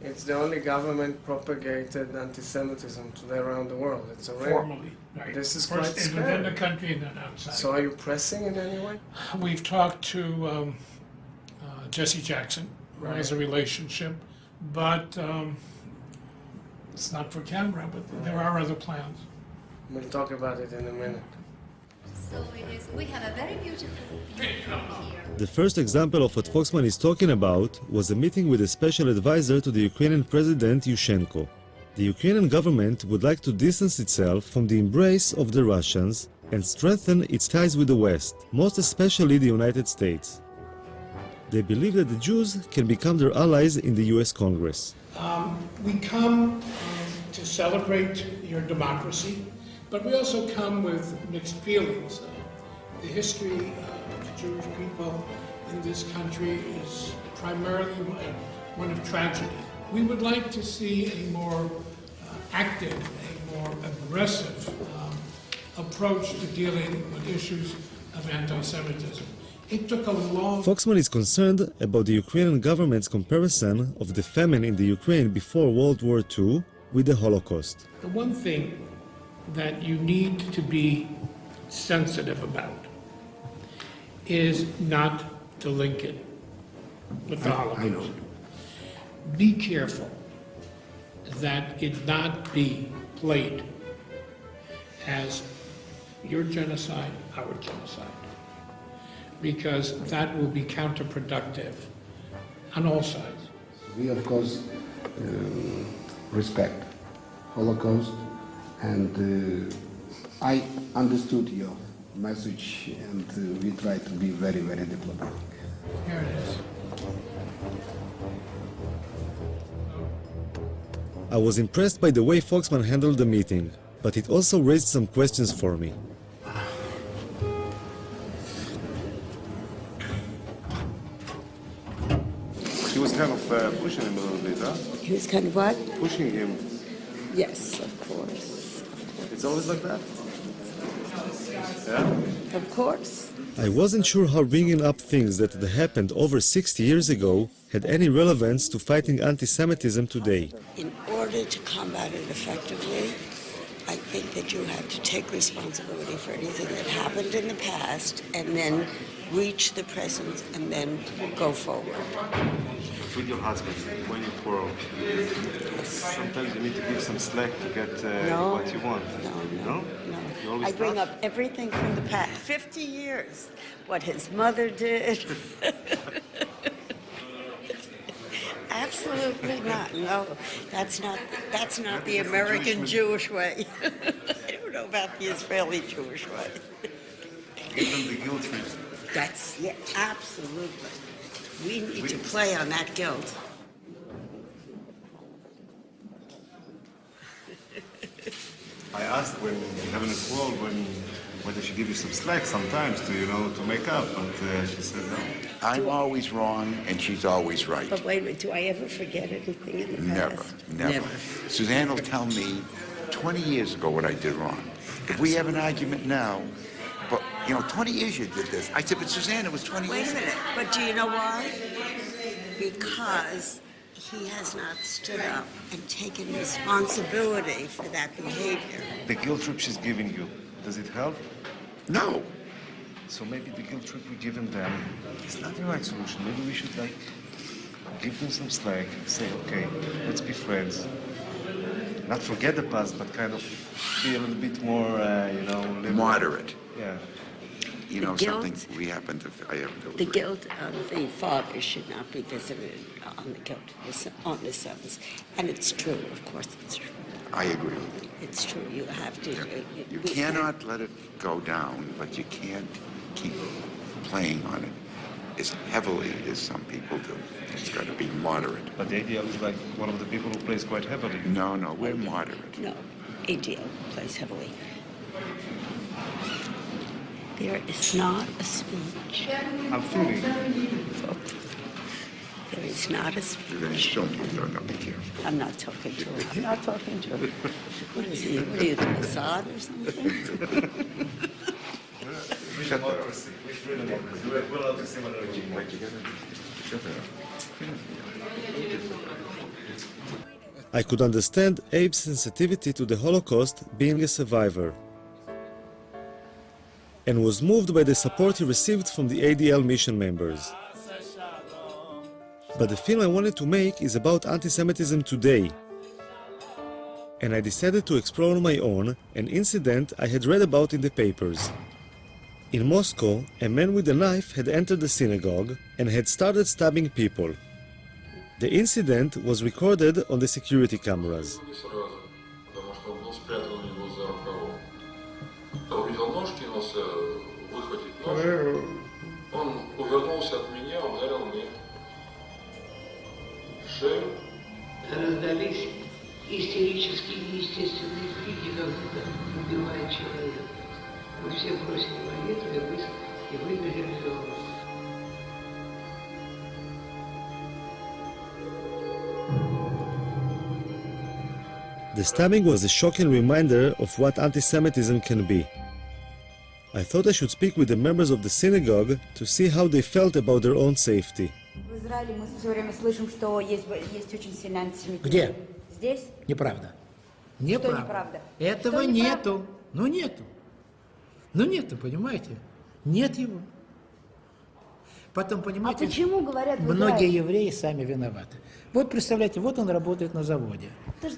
it's the only government-propagated anti-Semitism today around the world. It's a rare. Formally, right. This is First quite scary. within the country and then outside. So are you pressing in any way? We've talked to Jesse Jackson, who has a relationship, but it's not for camera, but there are other plans. We'll talk about it in a minute. So we have a very beautiful view from here. The first example of what Foxman is talking about was a meeting with a special advisor to the Ukrainian President Yushchenko. The Ukrainian government would like to distance itself from the embrace of the Russians and strengthen its ties with the West, most especially the United States. They believe that the Jews can become their allies in the US Congress. We come to celebrate your democracy, but we also come with mixed feelings. The history of the Jewish people in this country is primarily one of tragedy. We would like to see a more active, a more aggressive approach to dealing with issues of anti-Semitism. It took a long... Foxman is concerned about the Ukrainian government's comparison of the famine in the Ukraine before World War II with the Holocaust. The one thing that you need to be sensitive about is not to link it with the Holocaust. Be careful that it not be played as your genocide, our genocide, because that will be counterproductive on all sides. We, of course, respect Holocaust, and I understood your message, and we try to be very, very diplomatic. Here it is. I was impressed by the way Foxman handled the meeting, but it also raised some questions for me. He was kind of pushing him a little bit, huh? He was kind of what? Pushing him. Yes, of course. It's always like that? Yeah? Of course. I wasn't sure how bringing up things that had happened over 60 years ago had any relevance to fighting anti-Semitism today. In order to combat it effectively, I think that you have to take responsibility for anything that happened in the past and then reach the present and then go forward. With your husband, when you quarrel, sometimes you need to give some slack to get what you want. No? You always I bring tough? up everything from the past. 50 years. What his mother did. Absolutely not. No, that's not the American Jewish way. I don't know about the Israeli Jewish way. Give them the guilt trip. That's, yeah, absolutely. We need to play on that guilt. I asked when you're having a quarrel, whether she give you some slack sometimes to, to make up, but she said no. I'm always wrong, and she's always right. But wait a minute, do I ever forget anything in the past? Never. Suzanne will tell me 20 years ago what I did wrong. If we have an argument now, but, 20 years you did this. I said, but Suzanne, it was 20 years Wait a minute, but do you know why? Because he has not stood up and taken responsibility for that behavior. The guilt trip she's giving you, does it help? No. So maybe the guilt trip we're giving them is not the right solution. Maybe we should, give them some slack, say, okay, let's be friends. Not forget the past, but kind of be a little bit more, Moderate. Yeah. Something we happen to, I happen to The guilt of the father should not be visited on the sons. And it's true, of course it's true. I agree with you. It's true, you have to. You cannot let it go down, but you can't keep playing on it as heavily as some people do. It's got to be moderate. But the ADL is like one of the people who plays quite heavily. No, we're moderate. No, ADL plays heavily. There is not a speech. I'm feeling. There is not a speech. Show me, no, be careful. I'm not talking to him. I'm not talking to him. What is he? What are you, the Mossad or something? Democracy. We're free democracy. We're allowed to say what we want. I could understand Abe's sensitivity to the Holocaust being a survivor, and was moved by the support he received from the ADL mission members. But the film I wanted to make is about anti-Semitism today, and I decided to explore on my own an incident I had read about in the papers. In Moscow, a man with a knife had entered the synagogue and had started stabbing people. The incident was recorded on the security cameras. Раздались истерические неестественные крики, когда убивает человека. Мы все бросили молитвы и выбежали из дома. The stabbing was a shocking reminder of what anti-Semitism can be. I thought I should speak with the members of the synagogue to see how they felt about their own safety. В Израиле мы все время слышим, что есть очень сильный антисемитизм. Где? Здесь? Неправда. Что неправда? Этого Что нету. Ну нету. Ну нету, понимаете? Нет его. Потом, понимаете, почему говорят в многие Израиле? евреи сами виноваты. Вот представляете, вот он работает на заводе.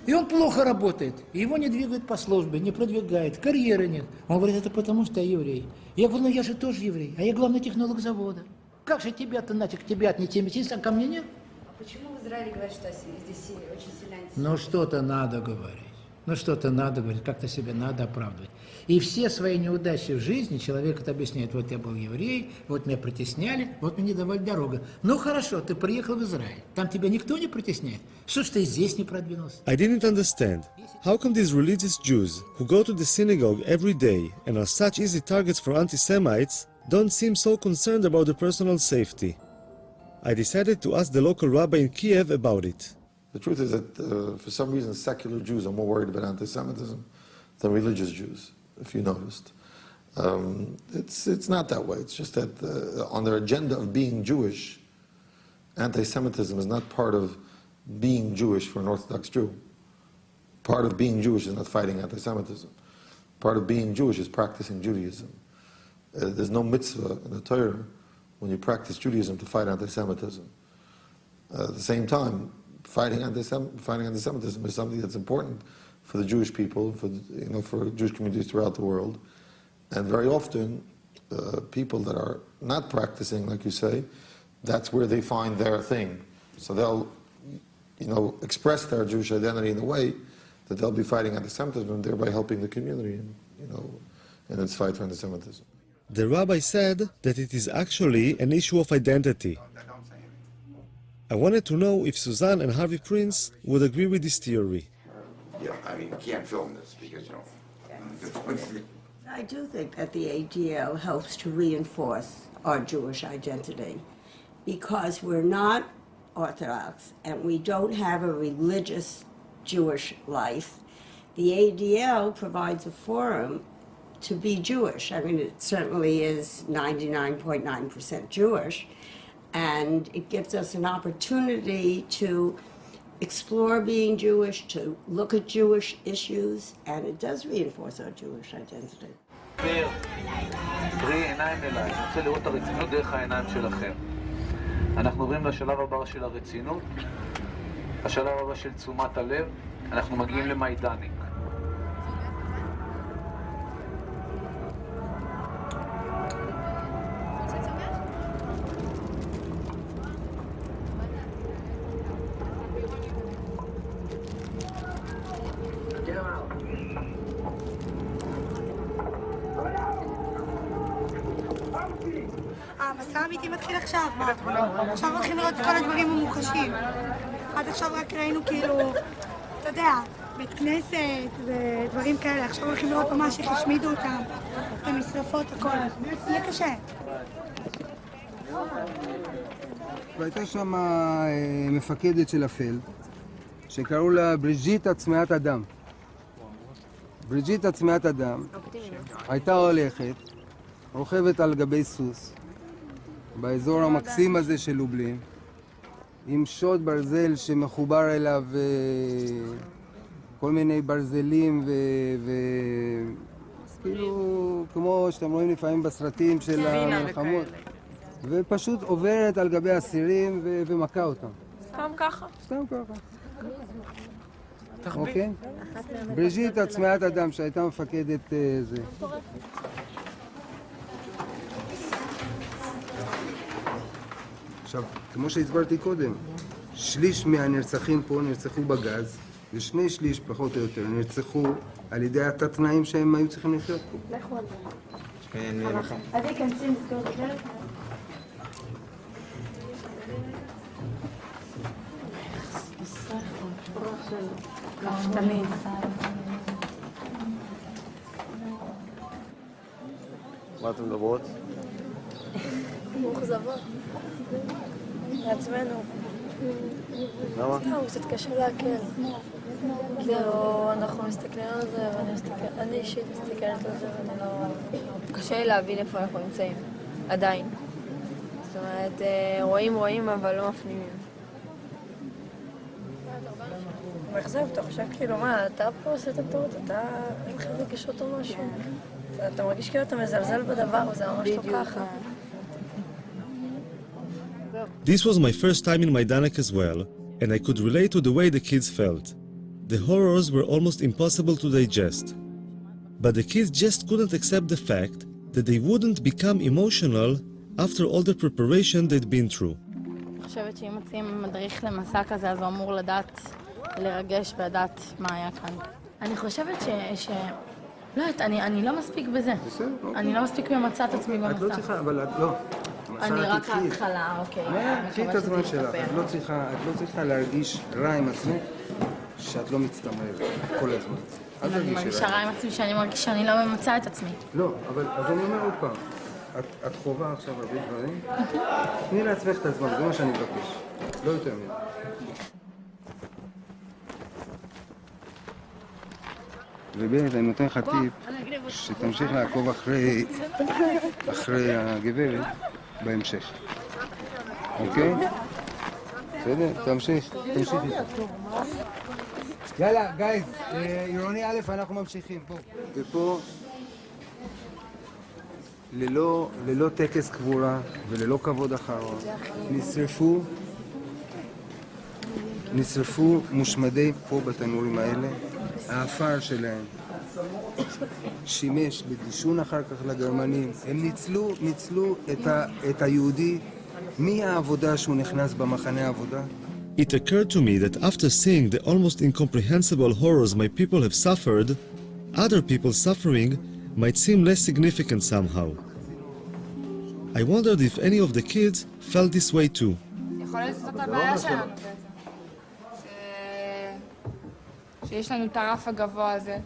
И он плохо работает. И его не двигают по службе, не продвигают, карьеры нет. Он говорит, это потому что я еврей. Я говорю, ну я же тоже еврей, а я главный технолог завода. Как же тебя-то, нафиг, тебя антисемитизм, а ко мне нет? А почему в Израиле говорят, что здесь очень сильный антисемитизм? Ну что-то надо говорить. Ну что-то надо говорить, как-то себя надо оправдывать. И все свои неудачи в жизни человек это объясняет. Вот я был еврей, вот меня притесняли, вот мне не давали дорогу. Ну хорошо, ты приехал в Израиль. Там тебя никто не притесняет. Что ж ты и здесь не продвинулся? I didn't understand. How come these religious Jews, who go to the synagogue every day and are such easy targets for anti-Semites, don't seem so concerned about their personal safety? I decided to ask the local rabbi in Kiev about it. The truth is that for some reason secular Jews are more worried about anti-Semitism than religious Jews, if you noticed. It's not that way. It's just that on their agenda of being Jewish, anti-Semitism is not part of being Jewish for an Orthodox Jew. Part of being Jewish is not fighting anti-Semitism. Part of being Jewish is practicing Judaism. There's no mitzvah in the Torah when you practice Judaism to fight anti-Semitism. At the same time, fighting anti-Semitism is something that's important for the Jewish people, for Jewish communities throughout the world. And very often, people that are not practicing, like you say, that's where they find their thing. So they'll, express their Jewish identity in a way that they'll be fighting anti-Semitism and thereby helping the community, in its fight for anti-Semitism. The rabbi said that it is actually an issue of identity. I wanted to know if Suzanne and Harvey Prince would agree with this theory. Yeah, I mean, you can't film this because, I do think that the ADL helps to reinforce our Jewish identity because we're not Orthodox and we don't have a religious Jewish life. The ADL provides a forum to be Jewish. I mean, it certainly is 99.9% Jewish, and it gives us an opportunity to explore being Jewish, to look at Jewish issues, and it does reinforce our Jewish identity. פרי עיניים אליי, אני רוצה לראות את הרצינות דרך העיניים שלכם. אנחנו עוברים לשלב הבא של הרצינות, השלב הבא של תשומת הלב, אנחנו מגיעים למיידניק. המסע האמיתי מתחיל עכשיו, עכשיו הולכים לראות את כל הדברים המוחשים. עד עכשיו רק ראינו אתה יודע, בית כנסת ודברים כאלה, עכשיו הולכים לראות ממש איך השמידו אותם, את המשרפות, הכל. יהיה קשה. והייתה שם מפקדת של הפלד, שקראו לה בריג'יטה צמאת אדם. בריג'יטה צמאת אדם הייתה הולכת, רוכבת על גבי סוס, באזור המקסים הזה של לובלין, עם שוט ברזל שמחובר אליו כל מיני ברזלים כאילו כמו שאתם רואים לפעמים בסרטים של המלחמות. ופשוט עוברת על גבי אסירים ומכה אותם. סתם ככה? סתם ככה. אוקיי? בריז'יט צמאת אדם שהייתה מפקדת זה. עכשיו, כמו שהסברתי קודם, שליש מהנרצחים פה נרצחו בגז, ושני שליש פחות או יותר נרצחו על ידי התת-תנאים שהם היו צריכים לחיות פה. לכו על זה. עדי, כנסי לסגור את הדלת. גפתנים. מה אתם מדברות? מאוכזבות. לעצמנו. למה? סתם, קצת קשה להקל. כאילו, אנחנו מסתכלים על זה, אני אישית מסתכלת על זה ואני לא... קשה לי להבין איפה אנחנו נמצאים, עדיין. זאת אומרת, רואים, אבל לא מפנימים. מאכזב, אתה חושב כאילו, מה, אתה פה עושה את הטעות, אתה אין לך רגישות או משהו. אתה מרגיש כאילו אתה מזלזל בדבר, וזה ממש לא ככה. This was my first time in Majdanek as well, and I could relate to the way the kids felt. The horrors were almost impossible to digest. But the kids just couldn't accept the fact that they wouldn't become emotional after all the preparation they'd been through. אני חושבת שאם מוצאים מדריך למסע כזה, אז הוא אמור לדעת, לרגש ולדעת מה היה כאן. אני חושבת לא יודעת, אני לא מספיק בזה. אני לא מספיק ממצאת את עצמי במסע. את לא צריכה, אבל את לא. אני רק ההתחלה, אוקיי. קחי את הזמן שלך, את לא צריכה להרגיש רע עם עצמך שאת לא מצטמרת כל הזמן. אני מרגישה רע עם עצמי שאני מרגישה שאני לא ממצא את עצמי. לא, אבל אז אני אומר עוד פעם, את חובה עכשיו הרבה דברים, תני לעצמך את הזמן, זה מה שאני מבקש, לא יותר מזה. ובאמת, אני נותן לך טיפ שתמשיך לעקוב אחרי הגברת בהמשך. אוקיי? בסדר? תמשיך איתה. יאללה, גייז, עירוני א', אנחנו ממשיכים פה. ופה, ללא טקס קבורה וללא כבוד אחרון, נשרפו מושמדי פה בתנורים האלה, האפר שלהם שימש לדישון אחר כך לגרמנים. הם ניצלו את היהודי מהעבודה שהוא נכנס במחנה העבודה. It occurred to me that after seeing the almost incomprehensible horrors my people have suffered, other people's suffering might seem less significant somehow. I wondered if any of the kids felt this way too. יכול להיות שזאת הבעיה שלנו, שיש לנו את הרף הגבוה הזה.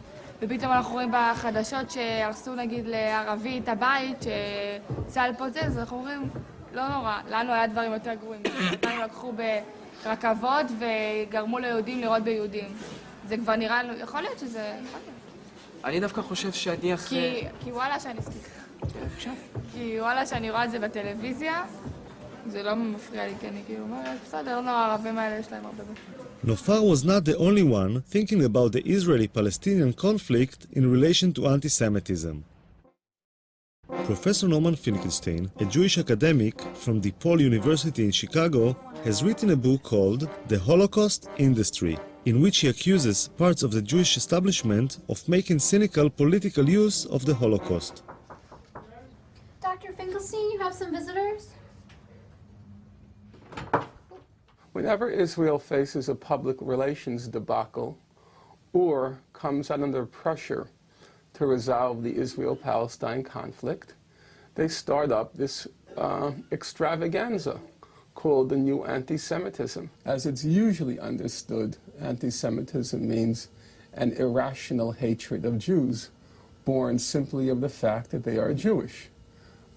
ופתאום אנחנו רואים בחדשות שהרסו נגיד לערבי את הבית, שצה"ל פוצץ, אז אנחנו אומרים, לא נורא, לנו היה דברים יותר גרועים. אותנו לקחו ברכבות וגרמו ליהודים לראות ביהודים. זה כבר נראה לנו, יכול להיות שזה... אני דווקא חושב שאני אחרי... כי וואלה שאני... כי וואלה שאני רואה את זה בטלוויזיה, זה לא מפריע לי, כי אני כאילו אומרת, בסדר, לא, הערבים האלה יש להם הרבה בית. Nofar was not the only one thinking about the Israeli-Palestinian conflict in relation to anti-Semitism. Professor Norman Finkelstein, a Jewish academic from DePaul University in Chicago, has written a book called The Holocaust Industry, in which he accuses parts of the Jewish establishment of making cynical political use of the Holocaust. Dr. Finkelstein, you have some visitors? Whenever Israel faces a public relations debacle or comes under pressure to resolve the Israel-Palestine conflict, they start up this extravaganza called the new anti-Semitism. As it's usually understood, anti-Semitism means an irrational hatred of Jews, born simply of the fact that they are Jewish.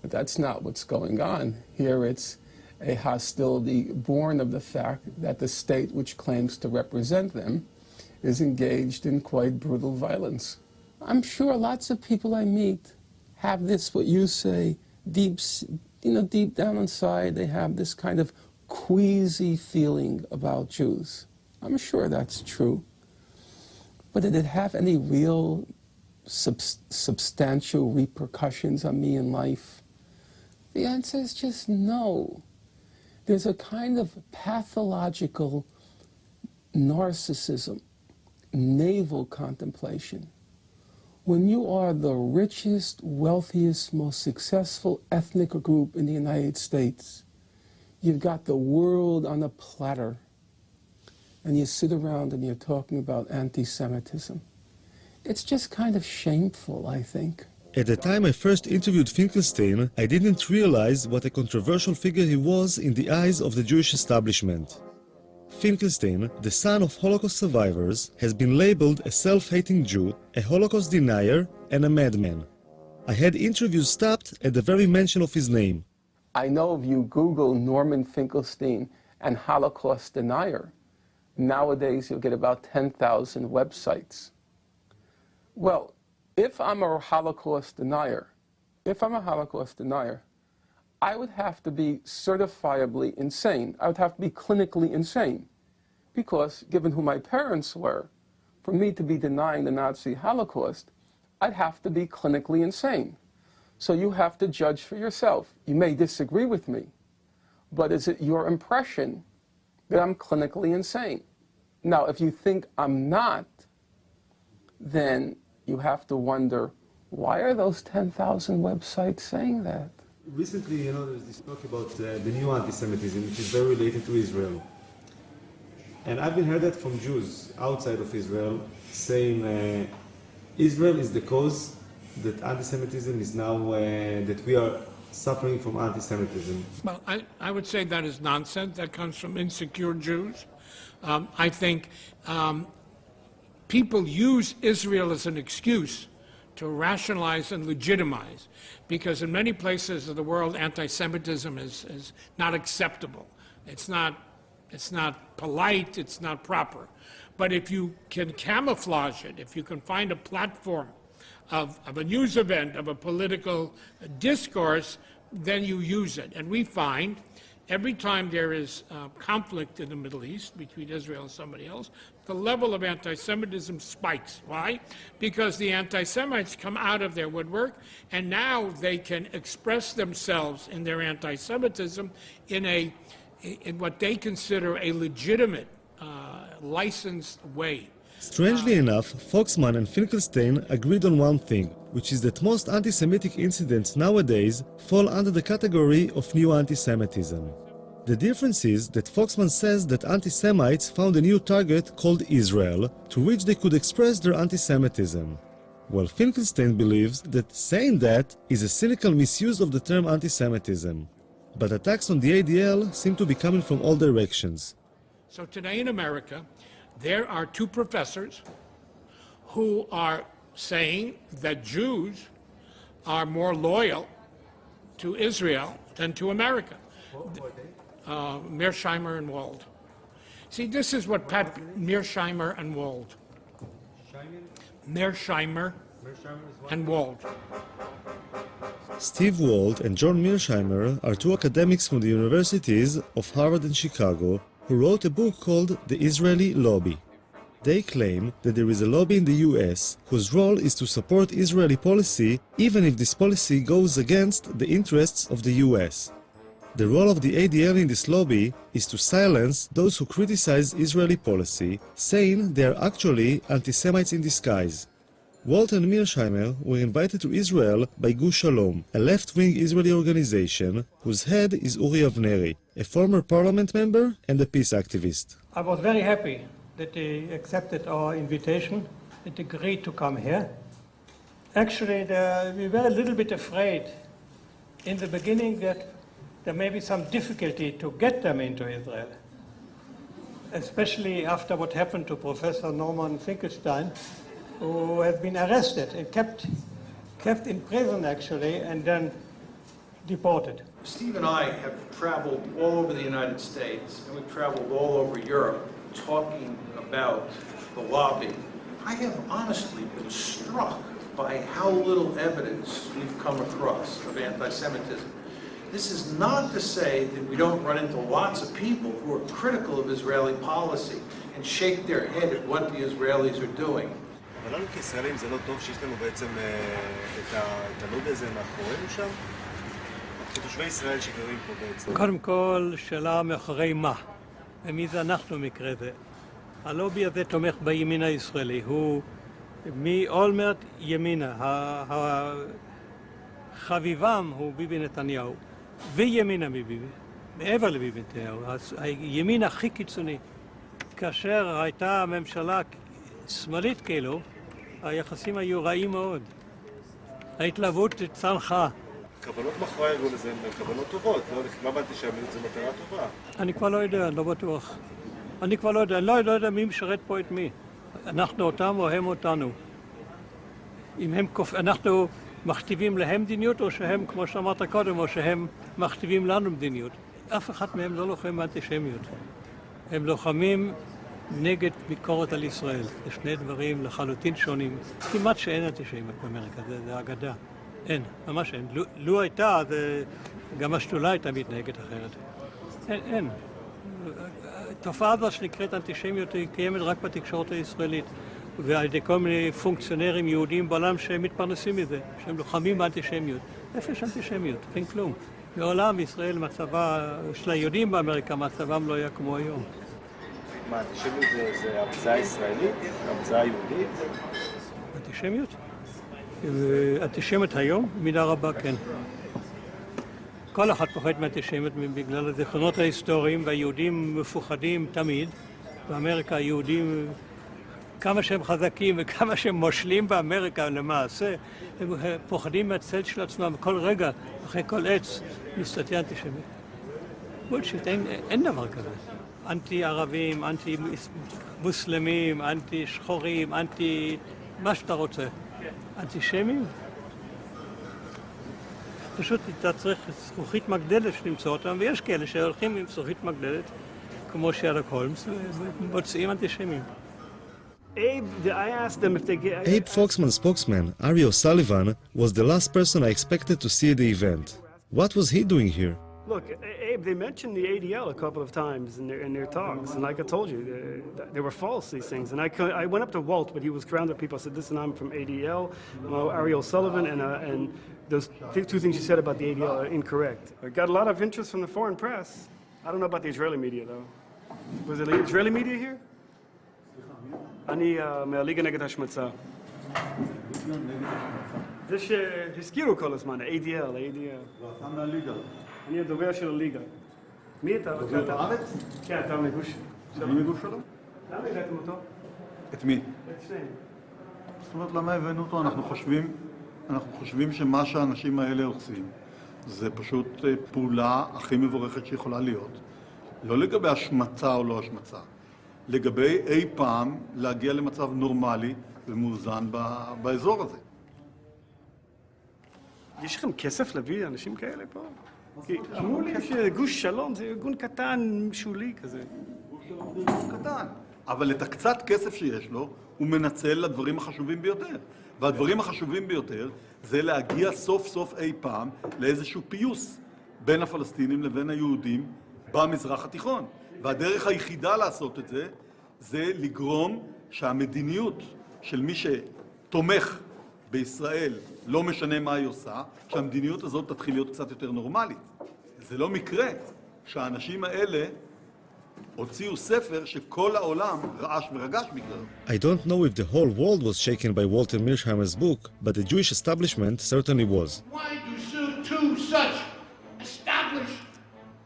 But that's not what's going on. Here it's a hostility born of the fact that the state which claims to represent them is engaged in quite brutal violence. I'm sure lots of people I meet have this, what you say, deep down inside, they have this kind of queasy feeling about Jews. I'm sure that's true. But did it have any real substantial repercussions on me in life? The answer is just no. There's a kind of pathological narcissism, navel contemplation. When you are the richest, wealthiest, most successful ethnic group in the United States, you've got the world on a platter, and you sit around and you're talking about anti-Semitism. It's just kind of shameful, I think. At the time I first interviewed Finkelstein, I didn't realize what a controversial figure he was in the eyes of the Jewish establishment. Finkelstein, the son of Holocaust survivors, has been labeled a self-hating Jew, a Holocaust denier, and a madman. I had interviews stopped at the very mention of his name. I know if you Google Norman Finkelstein and Holocaust denier, nowadays you'll get about 10,000 websites. Well, if I'm a Holocaust denier, I would have to be certifiably insane. I would have to be clinically insane. Because, given who my parents were, for me to be denying the Nazi Holocaust, I'd have to be clinically insane. So you have to judge for yourself. You may disagree with me, but is it your impression that I'm clinically insane? Now, if you think I'm not, then you have to wonder, why are those 10,000 websites saying that? Recently, there's this talk about the new anti-Semitism, which is very related to Israel. And I've been heard that from Jews outside of Israel, saying Israel is the cause that anti-Semitism is now, that we are suffering from anti-Semitism. Well, I would say that is nonsense. That comes from insecure Jews. I think people use Israel as an excuse to rationalize and legitimize, because in many places of the world, anti-Semitism is not acceptable. It's not polite, it's not proper. But if you can camouflage it, if you can find a platform of a news event, of a political discourse, then you use it. And we find every time there is conflict in the Middle East between Israel and somebody else, the level of anti-Semitism spikes. Why? Because the anti-Semites come out of their woodwork, and now they can express themselves in their anti-Semitism in what they consider a legitimate, licensed way. Strangely enough, Foxman and Finkelstein agreed on one thing, which is that most anti-Semitic incidents nowadays fall under the category of new anti-Semitism. The difference is that Foxman says that anti-Semites found a new target called Israel, to which they could express their anti-Semitism, while Finkelstein believes that saying that is a cynical misuse of the term anti-Semitism. But attacks on the ADL seem to be coming from all directions. So today in America, there are two professors who are saying that Jews are more loyal to Israel than to America. Mearsheimer and Wald. See, this is what Mearsheimer and Wald. Mearsheimer and Wald. Steve Wald and John Mearsheimer are two academics from the universities of Harvard and Chicago who wrote a book called The Israeli Lobby. They claim that there is a lobby in the US whose role is to support Israeli policy even if this policy goes against the interests of the US. The role of the ADL in this lobby is to silence those who criticize Israeli policy, saying they are actually anti-Semites in disguise. Walt and Mearsheimer were invited to Israel by Gush Shalom, a left-wing Israeli organization whose head is Uri Avneri, a former parliament member and a peace activist. I was very happy that they accepted our invitation and agreed to come here. Actually, we were a little bit afraid in the beginning that there may be some difficulty to get them into Israel, especially after what happened to Professor Norman Finkelstein, who has been arrested and kept in prison, actually, and then deported. Steve and I have traveled all over the United States, and we've traveled all over Europe talking about the lobby. I have honestly been struck by how little evidence we've come across of anti-Semitism. This is not to say that we don't run into lots of people who are critical of Israeli policy and shake their head at what the Israelis are doing. אבל לנו כישראלים זה לא טוב שיש לנו בעצם את הלוד הזה מאחורינו שם? כתושבי ישראל שגרים פה בעצם. קודם כל, שאלה מאחורי מה? ומי זה אנחנו במקרה זה? הלובי הזה תומך בימין הישראלי, הוא מאולמרט ימינה, חביבם הוא ביבי נתניהו, וימינה מביבי, מעבר לביבי נתניהו, הימין הכי קיצוני. כאשר הייתה ממשלה שמאלית כאילו, היחסים היו רעים מאוד. ההתלהבות צנחה. כוונות מאחורי הארגון הזה הן כוונות טובות, לא הבנתי שהאמינות זו מטרה טובה. אני כבר לא יודע, אני לא בטוח. אני כבר לא יודע, אני לא יודע מי משרת פה את מי. אנחנו אותם או הם אותנו. אם אנחנו מכתיבים להם מדיניות, או שהם, כמו שאמרת קודם, או שהם מכתיבים לנו מדיניות. אף אחד מהם לא לוחם באנטישמיות. הם לוחמים נגד ביקורת על ישראל. זה שני דברים לחלוטין שונים. כמעט שאין אנטישמיות באמריקה, זה אגדה. אין, ממש אין. לו הייתה, גם השדולה הייתה מתנהגת אחרת. אין. התופעה הזו שנקראת אנטישמיות היא קיימת רק בתקשורת הישראלית, ועל ידי כל מיני פונקציונרים יהודים בעולם שמתפרנסים מזה, שהם לוחמים באנטישמיות. איפה יש אנטישמיות? אין כלום. בעולם ישראל מצבה של היהודים באמריקה, מצבם לא היה כמו היום. מה, אנטישמיות זה המצאה ישראלית? המצאה יהודית? אנטישמיות? אנטישמיות היום? במידה רבה כן. כל אחד פוחד מאנטישמיות בגלל הזיכרונות ההיסטוריים, והיהודים מפוחדים תמיד. באמריקה היהודים, כמה שהם חזקים וכמה שהם מושלים באמריקה למעשה, הם פוחדים מהצל של עצמם. כל רגע, אחרי כל עץ, מסתתר אנטישמיות. בולשיט, אין דבר כזה. אנטי-ערבים, אנטי-מוסלמים, אנטי-שחורים, אנטי... מה שאתה רוצה. אנטישמים? פשוט אתה צריך זכוכית מגדלת למצוא אותם, ויש כאלה שהולכים עם זכוכית מגדלת, כמו שרלוק הולמס, ומוצאים אנטישמים. Abe Foxman's spokesman, Ari O'Sullivan, was the last person I expected to see at the event. What was he doing here? Look, Abe, they mentioned the ADL a couple of times in their talks, and like I told you, they were false, these things. And I went up to Walt, but he was surrounded with people. I said, listen, I'm from ADL, Ari O'Sullivan, and those two things you said about the ADL are incorrect. I got a lot of interest from the foreign press. I don't know about the Israeli media, though. Was there Israeli media here? אני מהליגה נגד השמצה. זה שהזכירו כל הזמן, ה-ADL, ה-ADL. אתה מהליגה. אני הדובר של הליגה. מי אתה? דובר בארץ? כן, אתה מגוש. אני מגוש שלו? למה הגעתם אותו? את מי? את שניהם. זאת אומרת, למה הבאנו אותו? אנחנו חושבים שמה שהאנשים האלה עושים זה פשוט פעולה הכי מבורכת שיכולה להיות. לא לגבי השמצה או לא השמצה. לגבי אי פעם להגיע למצב נורמלי ומאוזן באזור הזה. יש לכם כסף להביא אנשים כאלה פה? כי אמרו לי שגוש שלום זה ארגון קטן, שולי כזה. ארגון קטן. אבל את הקצת כסף שיש לו, הוא מנצל לדברים החשובים ביותר. והדברים החשובים ביותר זה להגיע סוף סוף אי פעם לאיזשהו פיוס בין הפלסטינים לבין היהודים במזרח התיכון. והדרך היחידה לעשות את זה, זה לגרום שהמדיניות של מי שתומך בישראל, לא משנה מה היא עושה, שהמדיניות הזאת תתחיל להיות קצת יותר נורמלית. זה לא מקרה שהאנשים האלה הוציאו ספר שכל העולם רעש ורגש בגללו. I don't know if the whole world was shaken by Walter Mearsheimer's book, but the Jewish establishment certainly was. Why do two such established,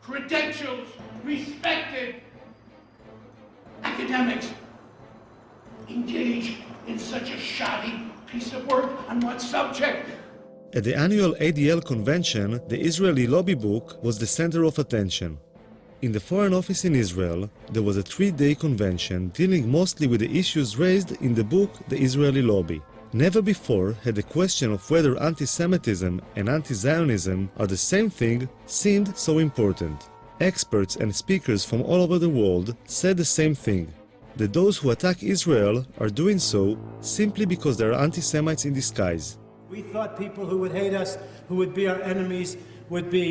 credentials, respected academics engage in such a shoddy piece of work on what subject? At the annual ADL convention, the Israeli lobby book was the center of attention. In the Foreign Office in Israel, there was a 3-day convention dealing mostly with the issues raised in the book The Israeli Lobby. Never before had the question of whether anti-Semitism and anti-Zionism are the same thing seemed so important. Experts and speakers from all over the world said the same thing, that those who attack Israel are doing so simply because they are anti-Semites in disguise. We thought people who would hate us, who would be our enemies, would be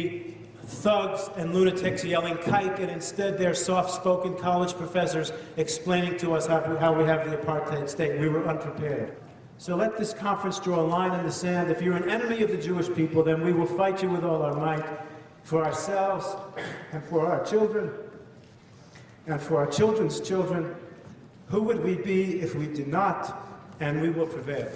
thugs and lunatics yelling kike, and instead they're soft-spoken college professors explaining to us how we have the apartheid state. We were unprepared. So let this conference draw a line in the sand. If you're an enemy of the Jewish people, then we will fight you with all our might for ourselves and for our children and for our children's children. Who would we be if we did not? And we will prevail.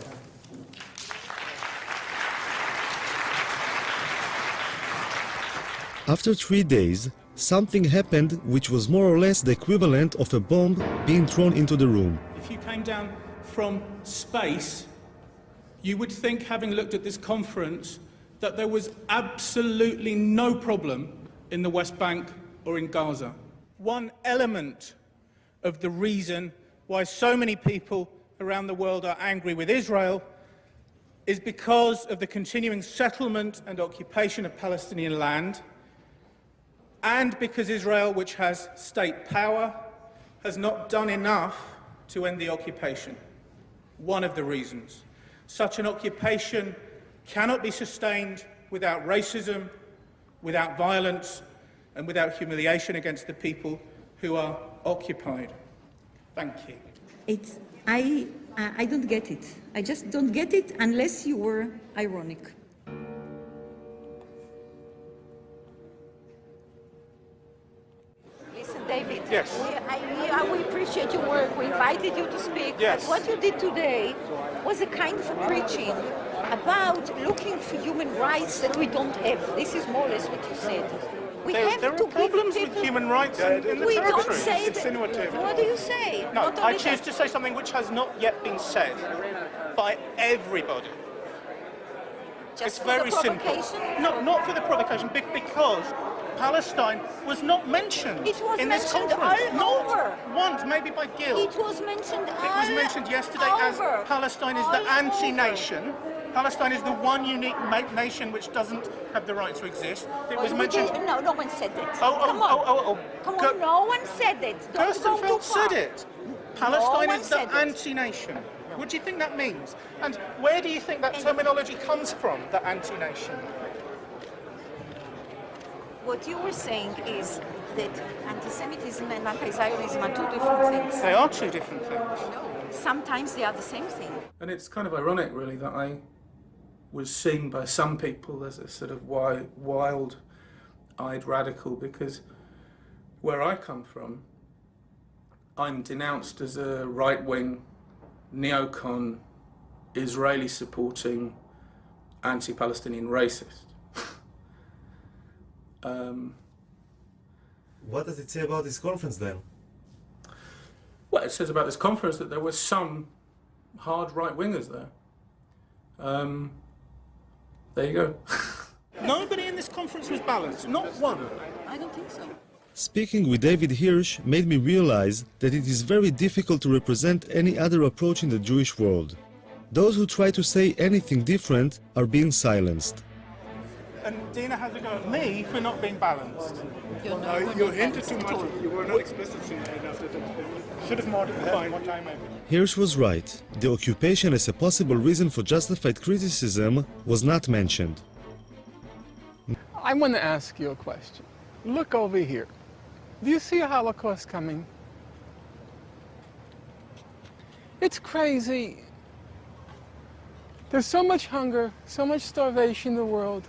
After 3 days, something happened which was more or less the equivalent of a bomb being thrown into the room. If you came down from space, you would think, having looked at this conference, that there was absolutely no problem in the West Bank or in Gaza. One element of the reason why so many people around the world are angry with Israel is because of the continuing settlement and occupation of Palestinian land, and because Israel, which has state power, has not done enough to end the occupation. One of the reasons. Such an occupation cannot be sustained without racism, without violence, and without humiliation against the people who are occupied. Thank you. I don't get it. I just don't get it unless you were ironic. Listen, David. Yes. We appreciate your work. We invited you to speak. Yes. But what you did today was a kind of preaching about looking for human rights that we don't have. This is more or less what you said. There are problems with human rights in the we territory. don't say It's that. insinuative. What do you say? No, Not I only choose that. to say something which has not yet been said by everybody. Just it's for very the simple. provocation? Not for the provocation, because Palestine was not mentioned It was in this mentioned conference. all Not over. once, maybe by Gil. It was mentioned It was mentioned yesterday as over. Palestine is the All anti-nation. Palestine is the one unique nation which doesn't have the right to exist. It was We mentioned. didn't- No, no one said that. Oh, Come on. Come Go- on, no one said it. Don't go too Gerstenfeld far. said it. Palestine one is the said it. anti-nation. What do you think that means? And where do you think that terminology comes from, the anti-nation? What you were saying is that anti-Semitism and anti-Zionism are two different things. They are two different things. Sometimes they are the same thing. And it's kind of ironic, really, that I was seen by some people as a sort of wild-eyed radical, because where I come from, I'm denounced as a right-wing, neocon, Israeli-supporting, anti-Palestinian racist. What does it say about this conference then? Well, it says about this conference that there were some hard right-wingers there. There you go. Nobody in this conference was balanced, not one. I don't think so. Speaking with David Hirsch made me realize that it is very difficult to represent any other approach in the Jewish world. Those who try to say anything different are being silenced. And Dina has a go at me for not being balanced. You hinted too much. You were not explicit enough. Should have modified what I meant. Hirsch was right. The occupation as a possible reason for justified criticism was not mentioned. I want to ask you a question. Look over here. Do you see a Holocaust coming? It's crazy. There's so much hunger, so much starvation in the world.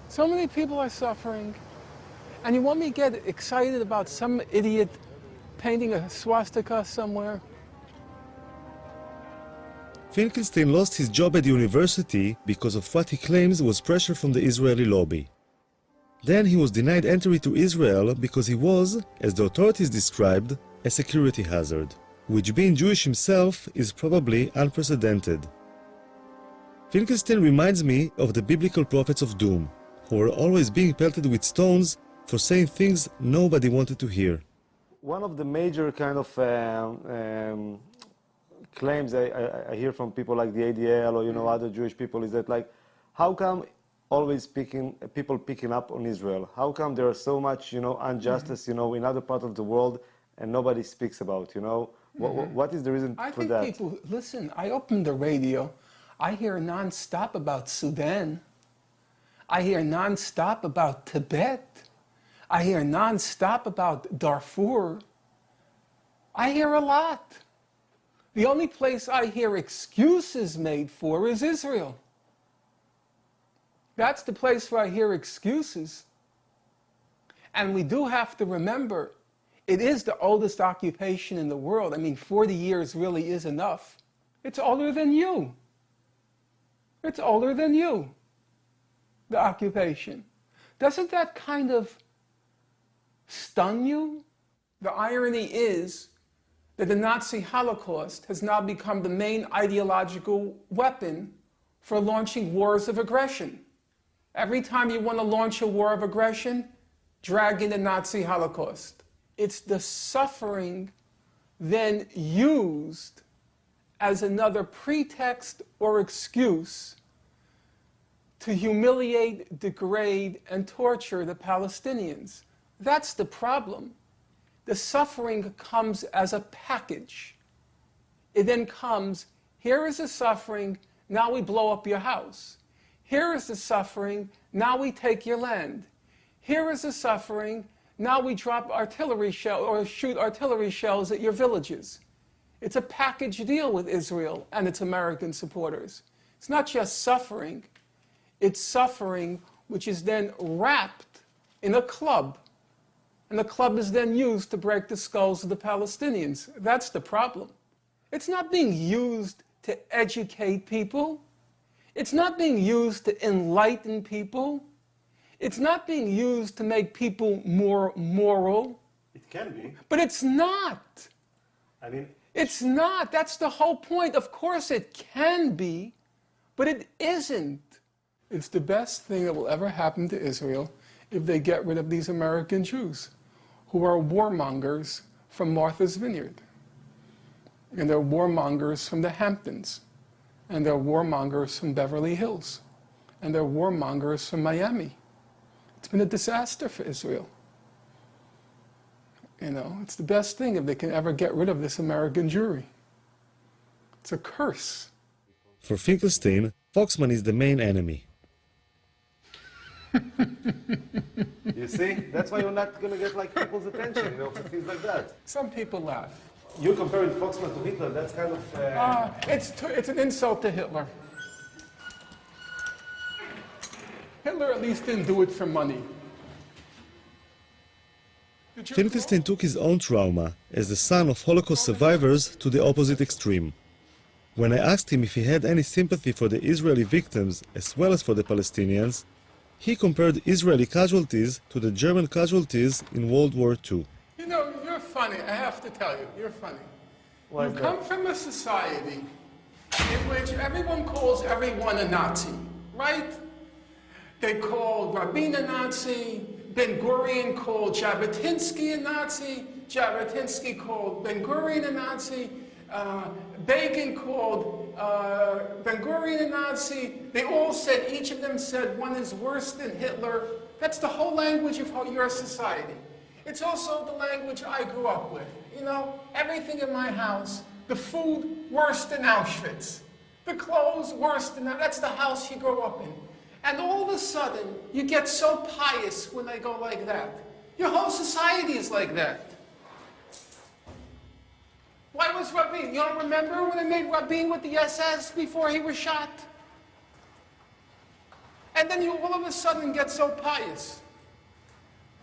So many people are suffering. And you want me to get excited about some idiot painting a swastika somewhere? Finkelstein lost his job at the university because of what he claims was pressure from the Israeli lobby. Then he was denied entry to Israel because he was, as the authorities described, a security hazard, which being Jewish himself is probably unprecedented. Finkelstein reminds me of the biblical prophets of doom, who were always being pelted with stones for saying things nobody wanted to hear. One of the major kind of claims I hear from people like the ADL or other Jewish people is that, like, how come always people picking up on Israel? How come there are so much injustice in other parts of the world and nobody speaks about? What is the reason for that? I think people listen. I open the radio. I hear nonstop about Sudan. I hear nonstop about Tibet. I hear nonstop about Darfur. I hear a lot. The only place I hear excuses made for is Israel. That's the place where I hear excuses. And we do have to remember, it is the oldest occupation in the world. I mean, 40 years really is enough. It's older than you. It's older than you, the occupation. Doesn't that kind of stun you? The irony is that the Nazi Holocaust has now become the main ideological weapon for launching wars of aggression. Every time you want to launch a war of aggression, drag in the Nazi Holocaust. It's the suffering then used as another pretext or excuse to humiliate, degrade, and torture the Palestinians. That's the problem. The suffering comes as a package. It then comes, here is the suffering, now we blow up your house. Here is the suffering, now we take your land. Here is the suffering, now we drop artillery shell or shoot artillery shells at your villages. It's a package deal with Israel and its American supporters. It's not just suffering, it's suffering which is then wrapped in a club. And the club is then used to break the skulls of the Palestinians. That's the problem. It's not being used to educate people. It's not being used to enlighten people. It's not being used to make people more moral. It can be. But it's not. I mean, it's not. That's the whole point. Of course it can be, but it isn't. It's the best thing that will ever happen to Israel if they get rid of these American Jews who are warmongers from Martha's Vineyard. And they're warmongers from the Hamptons. And they're warmongers from Beverly Hills. And they're warmongers from Miami. It's been a disaster for Israel. You know, it's the best thing if they can ever get rid of this American Jewry. It's a curse. For Finkelstein, Foxman is the main enemy. You see? That's why you're not going to get like people's attention, you know, for things like that. Some people laugh. You're comparing Foxman to Hitler, that's kind of... It's an insult to Hitler. Hitler at least didn't do it for money. Finkelstein took his own trauma as the son of Holocaust survivors to the opposite extreme. When I asked him if he had any sympathy for the Israeli victims as well as for the Palestinians, he compared Israeli casualties to the German casualties in World War II. You know, you're funny. I have to tell you, you're funny. Why You is come that? from a society in which everyone calls everyone a Nazi, right? They called Rabin a Nazi, Ben-Gurion called Jabotinsky a Nazi, Jabotinsky called Ben-Gurion a Nazi, Begin called Ben-Gurion a Nazi. They all said, each of them said one is worse than Hitler. That's the whole language of your society. It's also the language I grew up with. You know, everything in my house, the food worse than Auschwitz, the clothes worse than that. That's the house you grew up in. And all of a sudden, you get so pious when they go like that. Your whole society is like that. Why was Rabin? You don't remember when they made Rabin with the SS before he was shot? And then you all of a sudden get so pious.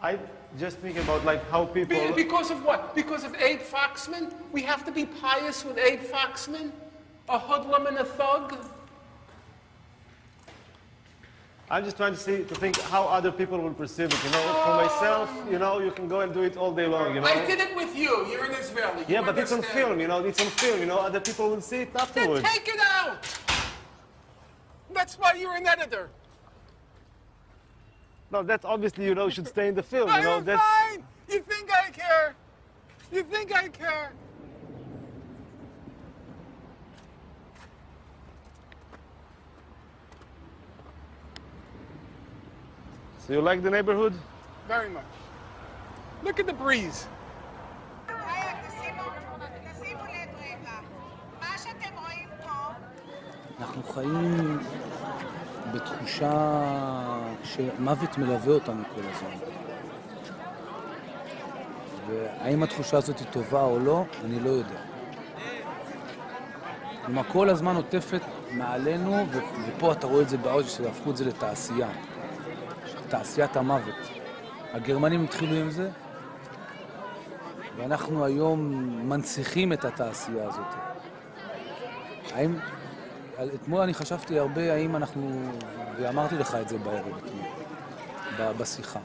I just think about like how people... Because of what? Because of Abe Foxman? We have to be pious with Abe Foxman? A hoodlum and a thug? I'm just trying to think how other people will perceive it, you know. For myself, you know, you can go and do it all day long, you know. I did it with you. You're an Israeli. Yeah, You but it's on understand. film, you know. It's on film, you know. Other people will see it afterwards. Then take it out. That's why you're an editor. No, that's obviously, you know, should stay in the film, you know. I'm That's... fine. You think I care? You think I care? So you like the neighborhood? Very much. Look at the breeze. אנחנו חיים בתחושה שמוות מלווה אותנו כל הזמן. והאם התחושה הזאת היא טובה או לא, אני לא יודע. כלומר, כל הזמן עוטפת מעלינו, ופה אתה רואה את זה בעוד שהפכו את זה לתעשייה. תעשיית המוות. הגרמנים התחילו עם זה, ואנחנו היום מנציחים את התעשייה הזאת. אתמול אני חשבתי הרבה האם אנחנו, ואמרתי לך את זה בערב אתמול, בשיחה.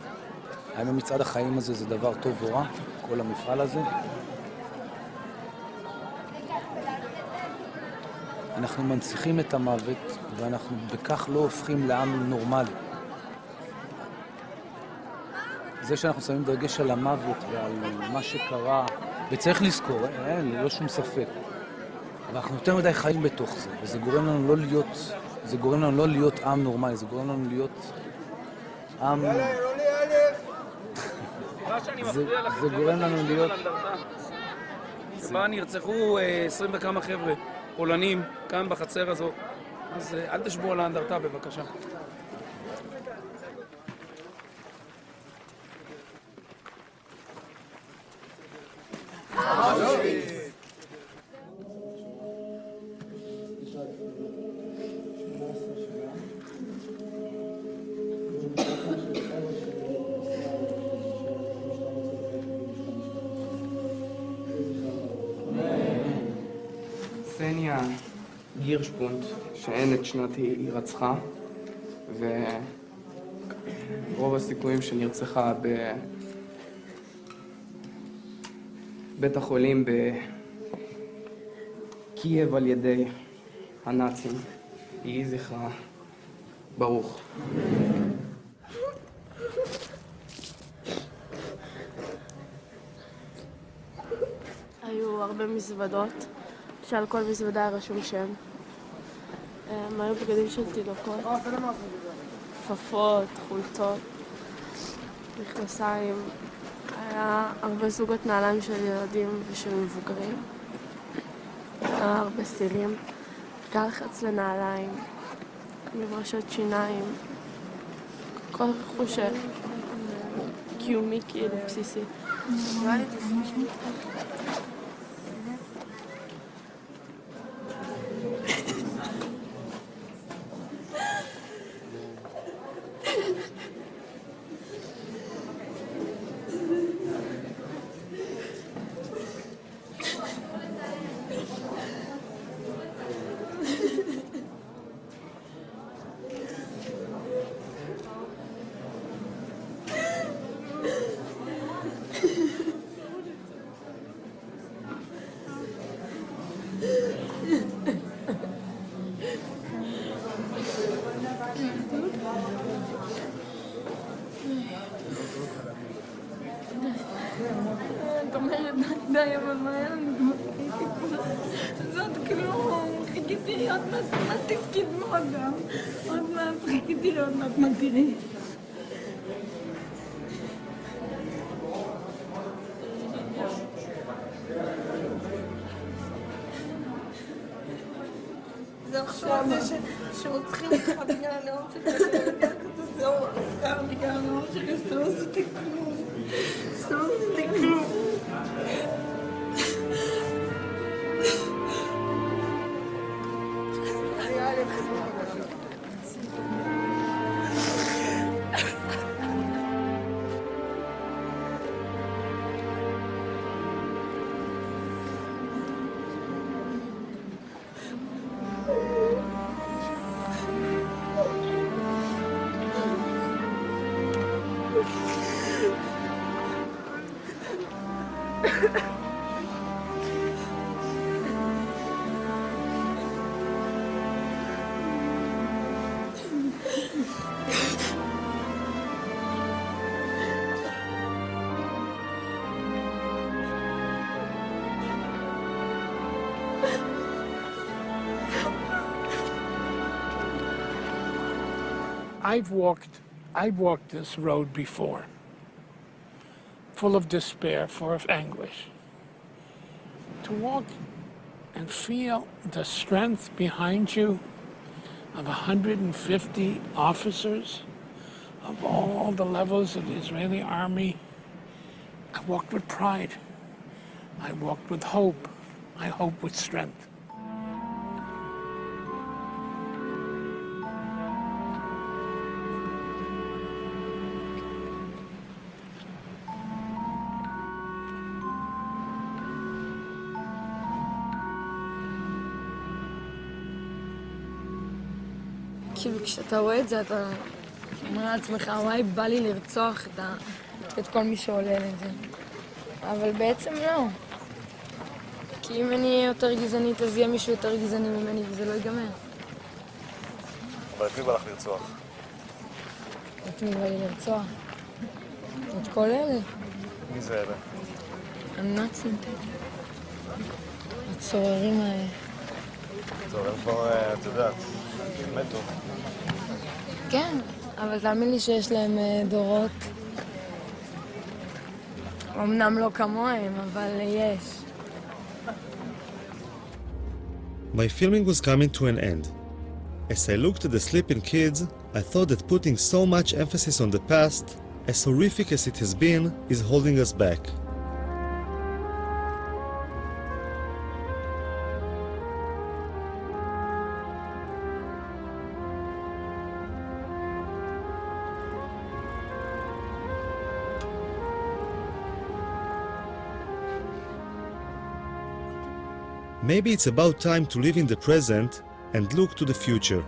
האם המצעד החיים הזה זה דבר טוב או רע, כל המפעל הזה? אנחנו מנציחים את המוות, ואנחנו בכך לא הופכים לעם נורמלי. זה שאנחנו שמים דגש על המוות ועל מה שקרה, וצריך לזכור, לא שום ספק. אבל אנחנו יותר מדי חיים בתוך זה, וזה גורם לנו לא להיות עם נורמלי, זה גורם לנו להיות עם... זה גורם לנו להיות... שבה נרצחו 20 וכמה חבר'ה פולנים כאן בחצר הזאת, אז אל תשבו על האנדרטה בבקשה. סניה גירשפונט, שאין את שנת הירצחה, ורוב הסיכויים שנרצחה בבית החולים בקייב על ידי הנאצים. יהי זכרה ברוך. היו הרבה מזוודות, שעל כל מזוודה היה רשום שם. הם היו בגדים של תינוקות, כפפות, חולצות, מכנסיים. היה הרבה זוגות נעליים של ילדים ושל מבוגרים. היה הרבה סטילים, גל חץ לנעליים, מברשות שיניים, כל רכוש קיומי כאילו בסיסי. את אומרת, די, אבל מה היה לנו? זאת כלום, חיכיתי עוד מעט תפקיד מועדם. עוד מעט חיכיתי עוד מעט מגדירי. זה עכשיו זה שרוצחים אותך בגלל הנאום שלך, זהו, עשה בגלל הנאום שלך, שאתה לא עשיתי כלום. שאתה לא עשיתי כלום. I've walked this road before, full of despair, full of anguish. To walk and feel the strength behind you, of 150 officers of all the levels of the Israeli army. I walked with pride. I walked with hope. I hope with strength. כאילו כשאתה רואה את זה אתה אומר לעצמך וואי בא לי לרצוח את כל מי שעולה לזה, אבל בעצם לא, כי אם אני אהיה יותר גזענית אז יהיה מישהו יותר גזעני ממני וזה לא ייגמר. אבל את מי בא לך לרצוח? את מי בא לי לרצוח? את כל אלה. מי זה אלה? הנאצים, הצוררים האלה. טוב, הם כבר, את יודעת, הם מתו. כן, אבל תאמין לי שיש להם דורות. אמנם לא כמוהם, אבל יש. My filming was coming to an end. As I looked at the sleeping kids, I thought that putting so much emphasis on the past, as horrific as it has been, is holding us back. Maybe it's about time to live in the present and look to the future.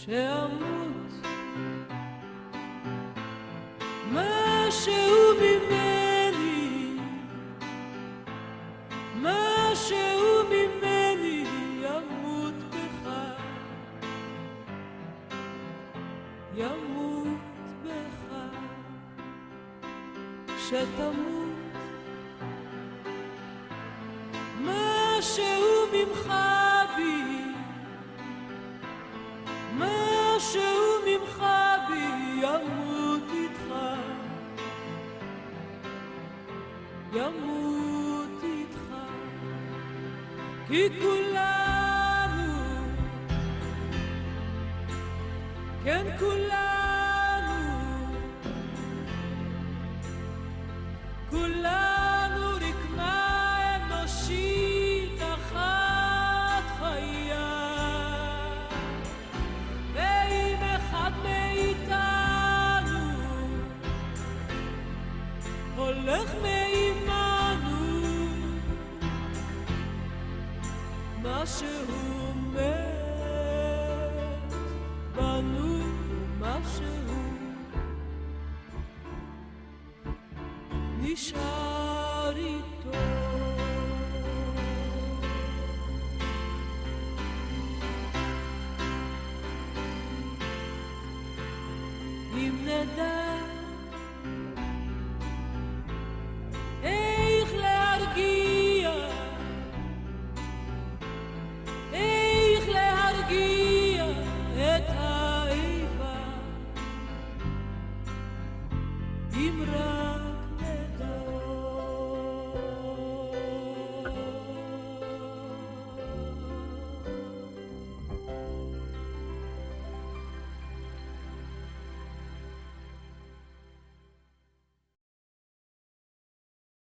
שאמות משהו ממני, משהו ממני ימות בך, ימות בך. כשתמות משהו ממך בי, משהו ממך בי ימות איתך, ימות איתך. כי כולנו, כן כולנו, כולנו רקמה אנושית אחת חיה. ואם אחד מאיתנו הולך מעימנו, משהו מת בנו, משהו נשאר איתו.